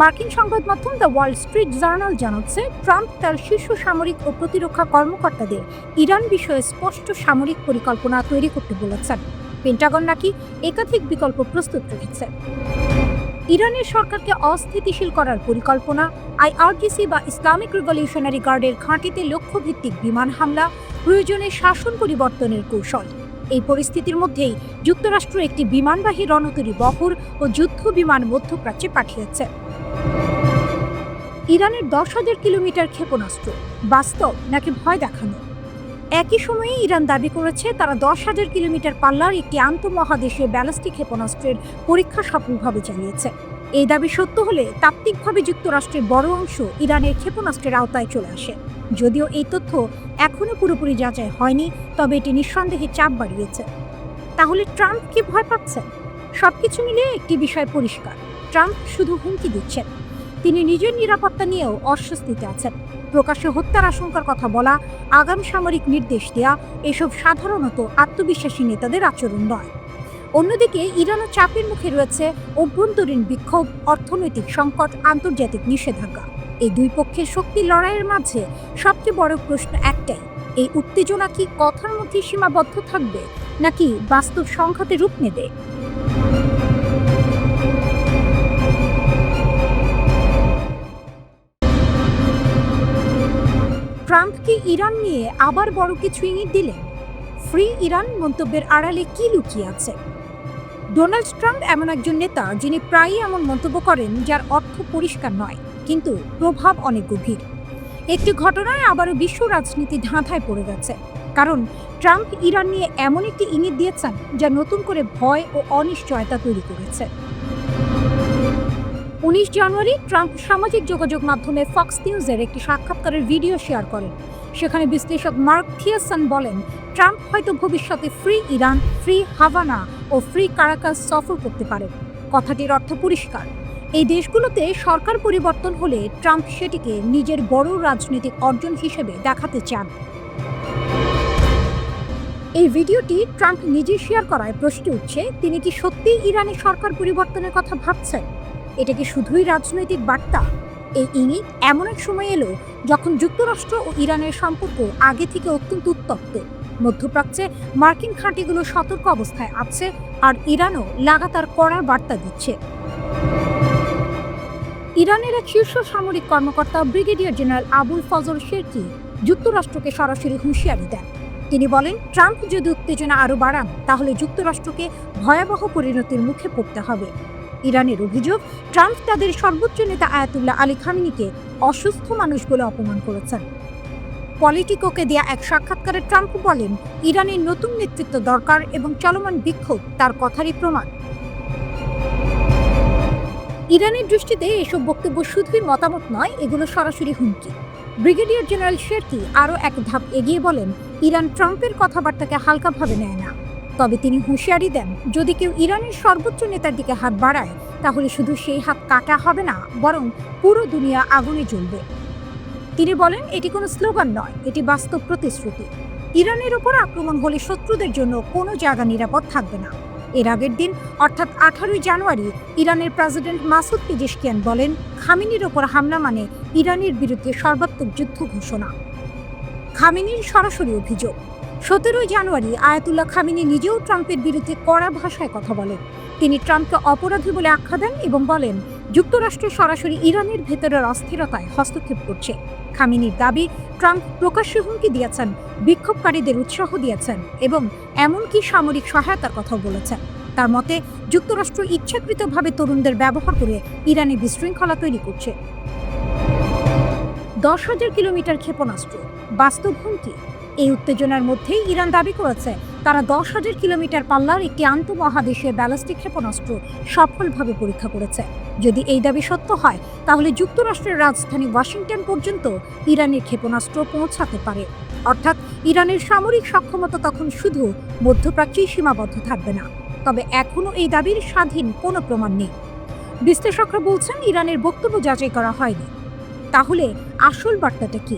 মার্কিন সংবাদ মাধ্যম দ্য ওয়াল স্ট্রিট জার্নাল জানাচ্ছে, ট্রাম্প তার শীর্ষ সামরিক ও প্রতিরক্ষা কর্মকর্তাদের ইরান বিষয়ে স্পষ্ট সামরিক পরিকল্পনা তৈরি করতে বলেছেন। পেন্টাগন নাকি একাধিক বিকল্প প্রস্তুত রেখেছে। ইরানের সরকারকে অস্থিতিশীল করার পরিকল্পনা, আইআরজিসি বা ইসলামিক রিভলিউশনারি গার্ডের ঘাঁটিতে লক্ষ্যভিত্তিক বিমান হামলা, প্রয়োজনে শাসন পরিবর্তনের কৌশল। এই পরিস্থিতির মধ্যেই যুক্তরাষ্ট্র একটি বিমানবাহী রণতরী বহর ও যুদ্ধ বিমান মধ্যপ্রাচ্যে পাঠিয়েছে। ইরানের 10,000 কিলোমিটার ক্ষেপণাস্ত্র বাস্তব নাকি ভয় দেখানো? একই সময়ে ইরান দাবি করেছে তারা 10,000 কিলোমিটার পাল্লার একটি আন্তঃমহাদেশীয় ব্যালিস্টিক ক্ষেপণাস্ত্রের পরীক্ষা সফলভাবে চালিয়েছে। এই দাবি সত্য হলে তাত্ত্বিকভাবে যুক্তরাষ্ট্রের বড় অংশ ইরানের ক্ষেপণাস্ত্রের আওতায় চলে আসে। যদিও এই তথ্য এখনো পুরোপুরি যাচাই হয়নি, তবে এটি নিঃসন্দেহে চাপ বাড়িয়েছে। তাহলে ট্রাম্প কি ভয় পাচ্ছেন? সবকিছু মিলিয়ে একটি বিষয় পরিষ্কার, ট্রাম্প শুধু হুমকি দিচ্ছেন, তিনি নিজের নিরাপত্তা নিয়েও অস্বস্তিতে আছেন। প্রকাশ্যে হত্যার আশঙ্কার কথা বলা, আগাম সামরিক নির্দেশ দেওয়া, এসব সাধারণত আত্মবিশ্বাসী নেতাদের আচরণ নয়। অন্যদিকে ইরানও চাপের মুখে রয়েছে অভ্যন্তরীণ বিক্ষোভ, অর্থনৈতিক সংকট, আন্তর্জাতিক নিষেধাজ্ঞা। এই দুই পক্ষের শক্তির লড়াইয়ের মাঝে সবচেয়ে বড় প্রশ্ন একটাই, এই উত্তেজনা কি কথার মধ্যে সীমাবদ্ধ থাকবে নাকি বাস্তব সংঘাতে রূপ নেবে? ট্রাম্প কি ইরান নিয়ে আবার বড় কিছু ইঙ্গিত দিলেন? ফ্রি ইরান মন্তব্যের আড়ালে কি লুকিয়ে আছে? ডোনাল্ড ট্রাম্প এমন একজন নেতা যিনি প্রায়ই এমন মন্তব্য করেন যার অর্থ পরিষ্কার নয়, কিন্তু প্রভাব অনেক গভীর। একটি ঘটনায় আবারও বিশ্ব রাজনীতি ধাঁধায় পড়ে গেছে, কারণ ট্রাম্প ইরান নিয়ে এমন একটি ইঙ্গিত দিয়েছেন যা নতুন করে ভয় ও অনিশ্চয়তা তৈরি করেছে। 19 জানুয়ারি ট্রাম্প সামাজিক যোগাযোগ মাধ্যমে ফক্স নিউজের একটি সাক্ষাৎকারের ভিডিও শেয়ার করেন। সেখানে বিশ্লেষক মার্ক থিয়াসন বলেন, ট্রাম্প হয়তো ভবিষ্যতে ফ্রি ইরান, ফ্রি হাভানা ও ফ্রি কারাকাস সফর করতে পারেন। কথাটির অর্থ পরিষ্কার, এই দেশগুলোতে সরকার পরিবর্তন হলে ট্রাম্প সেটিকে নিজের বড় রাজনৈতিক অর্জন হিসেবে দেখাতে চান। এই ভিডিওটি ট্রাম্প নিজে শেয়ার করায় প্রশ্ন উঠছে, তিনি কি সত্যিই ইরানের সরকার পরিবর্তনের কথা ভাবছেন? এটা কি শুধুই রাজনৈতিক বার্তা? এই ইঙ্গিত এমন এক সময় এলো যখন যুক্তরাষ্ট্র ও ইরানের সম্পর্ক আগে থেকে অত্যন্ত উত্তপ্ত। মধ্যপ্রাচ্যে মার্কিন ঘাঁটিগুলো সতর্ক অবস্থায় আছে, আর ইরানও লাগাতার কড়া বার্তা দিচ্ছে। ইরানের এক শীর্ষ সামরিক কর্মকর্তা brigadier general Abul Fazal Cherki যুক্তরাষ্ট্রকে সরাসরি হুঁশিয়ারি দেন। তিনি বলেন, ট্রাম্প যদি উত্তেজনা আরও বাড়ান তাহলে যুক্তরাষ্ট্রকে ভয়াবহ পরিণতির মুখে পড়তে হবে। ইরানের অভিযোগ, ট্রাম্প তাদের সর্বোচ্চ নেতা আয়াতুল্লাহ আলী খামেনিকে অসুস্থ মানুষ বলে অপমান করেছেন। পলিটিকোকে দেয়া এক সাক্ষাৎকারে ট্রাম্প বলেন, ইরানের নতুন নেতৃত্ব দরকার এবং চলমান বিক্ষোভ তার কথারই প্রমাণ। ইরানের দৃষ্টিতে এসব বক্তব্য শুধুই মতামত নয়, এগুলো সরাসরি হুমকি। ব্রিগেডিয়ার জেনারেল শেরকি আরও এক ধাপ এগিয়ে বলেন, ইরান ট্রাম্পের কথাবার্তাকে হালকাভাবে নেয় না। তবে তিনি হুঁশিয়ারি দেন, যদি কেউ ইরানের সর্বোচ্চ নেতার দিকে হাত বাড়ায় তাহলে শুধু সেই হাত কাটা হবে না, বরং পুরো দুনিয়া আগুনে জ্বলবে। তিনি বলেন, এটি কোনো স্লোগান নয়, এটি বাস্তব প্রতিশ্রুতি। ইরানের ওপর আক্রমণ হলে শত্রুদের জন্য কোনো জায়গা নিরাপদ থাকবে না। এর আগের দিন অর্থাৎ 18 জানুয়ারি ইরানের প্রেসিডেন্ট মাসুদ পেজেশকিয়ান বলেন, খামেনির ওপর হামলা মানে ইরানের বিরুদ্ধে সর্বাত্মক যুদ্ধ ঘোষণা। খামেনির সরাসরি অভিযোগ, 17 জানুয়ারি আয়াতুল্লাহ খামেনি নিজেও ট্রাম্পের বিরুদ্ধে কড়া ভাষায় কথা বলেন। তিনি ট্রাম্পকে অপরাধী বলে আখ্যা দেন এবং বলেন, যুক্তরাষ্ট্র সরাসরি ইরানের ভেতরের অস্থিরতায় হস্তক্ষেপ করছে। খামেনির দাবি, ট্রাম্প প্রকাশ্যে হুমকি দিয়েছেন, বিক্ষোভকারীদের উৎসাহ দিয়েছেন এবং এমনকি সামরিক সহায়তার কথা বলেছেন। তার মতে, যুক্তরাষ্ট্র ইচ্ছাকৃতভাবে তরুণদের ব্যবহার করে ইরানে বিশৃঙ্খলা তৈরি করছে। 10,000 কিলোমিটার ক্ষেপণাস্ত্র, বাস্তব হুমকি। এই উত্তেজনার মধ্যেই ইরান দাবি করেছে তারা 10,000 কিলোমিটার পাল্লার একটি আন্তঃমহাদেশীয় ব্যালিস্টিক ক্ষেপণাস্ত্র সফলভাবে পরীক্ষা করেছে। যদি এই দাবি সত্য হয়, তাহলে যুক্তরাষ্ট্রের রাজধানী ওয়াশিংটন পর্যন্ত ইরানের ক্ষেপণাস্ত্র পৌঁছাতে পারে। অর্থাৎ ইরানের সামরিক সক্ষমতা তখন শুধু মধ্যপ্রাচ্যেই সীমাবদ্ধ থাকবে না। তবে এখনও এই দাবির স্বাধীন কোনো প্রমাণ নেই। বিশ্লেষকরা বলছেন, ইরানের বক্তব্য যাচাই করা হয়নি। তাহলে আসল বার্তাটা কি?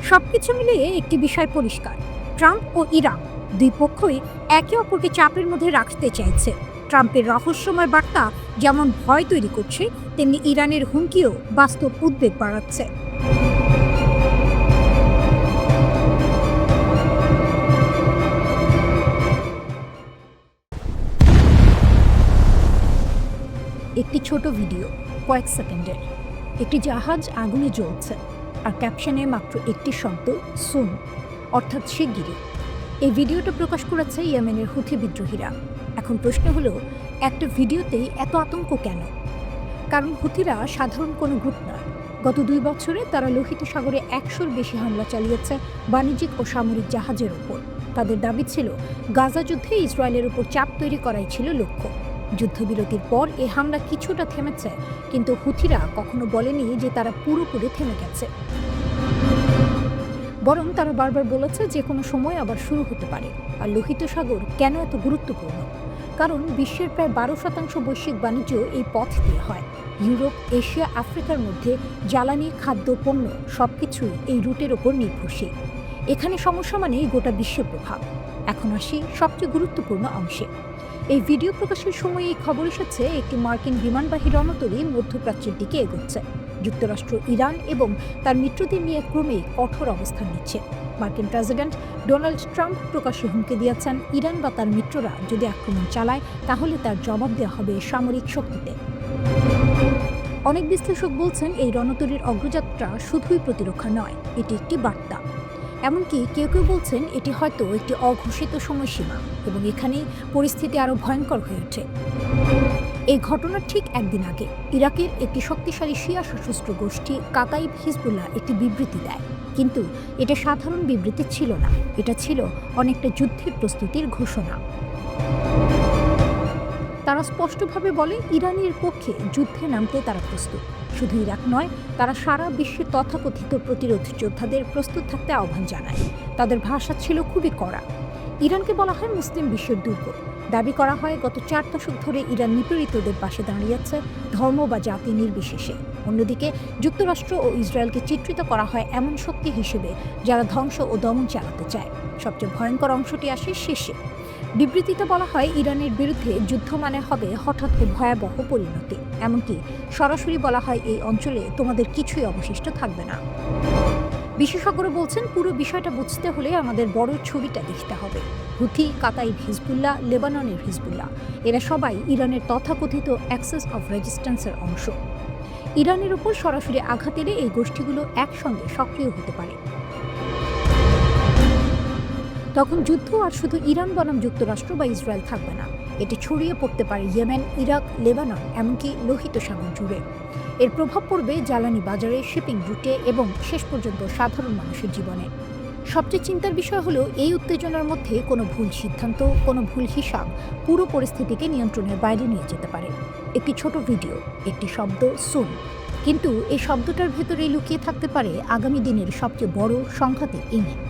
সবকিছু মিলিয়ে একটি বিষয় পরিষ্কার, ট্রাম্প ও ইরান দুই পক্ষই একে অপরকে চাপের মধ্যে রাখতে চাইছে। ট্রাম্পের রহস্যময় বার্তা যেমন ভয় তৈরি করছে, তেমনি ইরানের হুমকিও বাস্তব উদ্বেগ বাড়াচ্ছে। একটি ছোট ভিডিও, কয়েক সেকেন্ডের। একটি জাহাজ আগুনে জ্বলছে আর ক্যাপশনে মাত্র একটি শব্দ, সুন, অর্থাৎ শিগগিরই। এই ভিডিওটা প্রকাশ করেছে ইয়েমেনের হুথি বিদ্রোহীরা। এখন প্রশ্ন হলো, একটা ভিডিওতেই এত আতঙ্ক কেন? কারণ হুথিরা সাধারণ কোনো গ্রুপ নয়। গত 2 বছরে তারা লোহিত সাগরে 100-র বেশি হামলা চালিয়েছে বাণিজ্যিক ও সামরিক জাহাজের ওপর। তাদের দাবি ছিল, গাজা যুদ্ধে ইসরায়েলের উপর চাপ তৈরি করাই ছিল লক্ষ্য। যুদ্ধবিরতির পর এই হামলা কিছুটা থেমেছে, কিন্তু হুথিরা কখনো বলেনি যে তারা পুরোপুরি থেমে গেছে। বরং তারা বারবার বলেছে যে কোনো সময় আবার শুরু হতে পারে। আর লোহিত সাগর কেন এত গুরুত্বপূর্ণ? কারণ বিশ্বের প্রায় 12% বৈশ্বিক বাণিজ্য এই পথ দিয়ে হয়। ইউরোপ, এশিয়া, আফ্রিকার মধ্যে জ্বালানি, খাদ্য, পণ্য সবকিছুই এই রুটের ওপর নির্ভরশীল। এখানে সমস্যা মানেই গোটা বিশ্বের প্রভাব। এখন আসি সবচেয়ে গুরুত্বপূর্ণ অংশে। এই ভিডিও প্রকাশের সময় এই খবর এসেছে, একটি মার্কিন বিমানবাহী রণতরী মধ্যপ্রাচ্যের দিকে এগোচ্ছে। যুক্তরাষ্ট্র, ইরান এবং তার মিত্রদের নিয়ে ক্রমেই কঠোর অবস্থান নিচ্ছে। মার্কিন প্রেসিডেন্ট ডোনাল্ড ট্রাম্প প্রকাশ্যে হুমকি দিয়েছেন, ইরান বা তার মিত্ররা যদি আক্রমণ চালায় তাহলে তার জবাব দেওয়া হবে সামরিক শক্তিতে। অনেক বিশ্লেষক বলছেন, এই রণতরীর অগ্রযাত্রা শুধুই প্রতিরক্ষা নয়, এটি একটি বার্তা। এমনকি কেউ কেউ বলছেন এটি হয়তো একটি অঘোষিত সময়সীমা এবং এখানেই পরিস্থিতি আরও ভয়ঙ্কর হয়ে ওঠে। এই ঘটনার ঠিক একদিন আগে ইরাকের একটি শক্তিশালী শিয়া সশস্ত্র গোষ্ঠী কাতাইব হিজবুল্লাহ একটি বিবৃতি দেয়, কিন্তু এটা সাধারণ বিবৃতি ছিল না, এটা ছিল অনেকটা যুদ্ধের প্রস্তুতির ঘোষণা। তারা স্পষ্টভাবে বলে, ইরানের পক্ষে যুদ্ধে নামতে তারা প্রস্তুত। শুধু ইরাক নয়, তারা সারা বিশ্বের তথাকথিত প্রতিরোধ যোদ্ধাদের প্রস্তুত থাকতে আহ্বান জানায়। তাদের ভাষা ছিল খুবই কড়া। ইরানকে বলা হয় মুসলিম বিশ্বের দুর্গ। দাবি করা হয় গত 4 দশক ধরে ইরান নিপীড়িতদের পাশে দাঁড়িয়েছে, ধর্ম বা জাতি নির্বিশেষে। অন্যদিকে যুক্তরাষ্ট্র ও ইসরায়েলকে চিত্রিত করা হয় এমন শক্তি হিসেবে যারা ধ্বংস ও দমন চালাতে চায়। সবচেয়ে ভয়ঙ্কর অংশটি আসে শেষে। বিবৃতিতে বলা হয়, ইরানের বিরুদ্ধে যুদ্ধ মানে হবে হঠাৎ ও ভয়াবহ পরিণতি। এমনকি সরাসরি বলা হয়, এই অঞ্চলে তোমাদের কিছুই অবশিষ্ট থাকবে না। বিশেষজ্ঞরা বলছেন, পুরো বিষয়টা বুঝতে হলে আমাদের বড় ছবিটা দেখতে হবে। হুথি, কাতাইব হিজবুল্লাহ, লেবাননের হিজবুল্লাহ, এরা সবাই ইরানের তথাকথিত অ্যাক্সেস অফ রেজিস্ট্যান্সের অংশ। ইরানের উপর সরাসরি আঘাত এলে এই গোষ্ঠীগুলো একসঙ্গে সক্রিয় হতে পারে। তখন যুদ্ধ আর শুধু ইরান বনাম যুক্তরাষ্ট্র বা ইসরায়েল থাকবে না, এটি ছড়িয়ে পড়তে পারে ইয়েমেন, ইরাক, লেবানন, এমনকি লোহিত সাগর জুড়ে। এর প্রভাব পড়বে জ্বালানি বাজারে, শিপিং রুটে এবং শেষ পর্যন্ত সাধারণ মানুষের জীবনে। সবচেয়ে চিন্তার বিষয় হলো এই উত্তেজনার মধ্যে কোনো ভুল সিদ্ধান্ত, কোনো ভুল হিসাব পুরো পরিস্থিতিকে নিয়ন্ত্রণের বাইরে নিয়ে যেতে পারে। একটি ছোট ভিডিও, একটি শব্দ সুন, কিন্তু এই শব্দটার ভেতরেই লুকিয়ে থাকতে পারে আগামী দিনের সবচেয়ে বড় সংঘাতের ইঙ্গিত।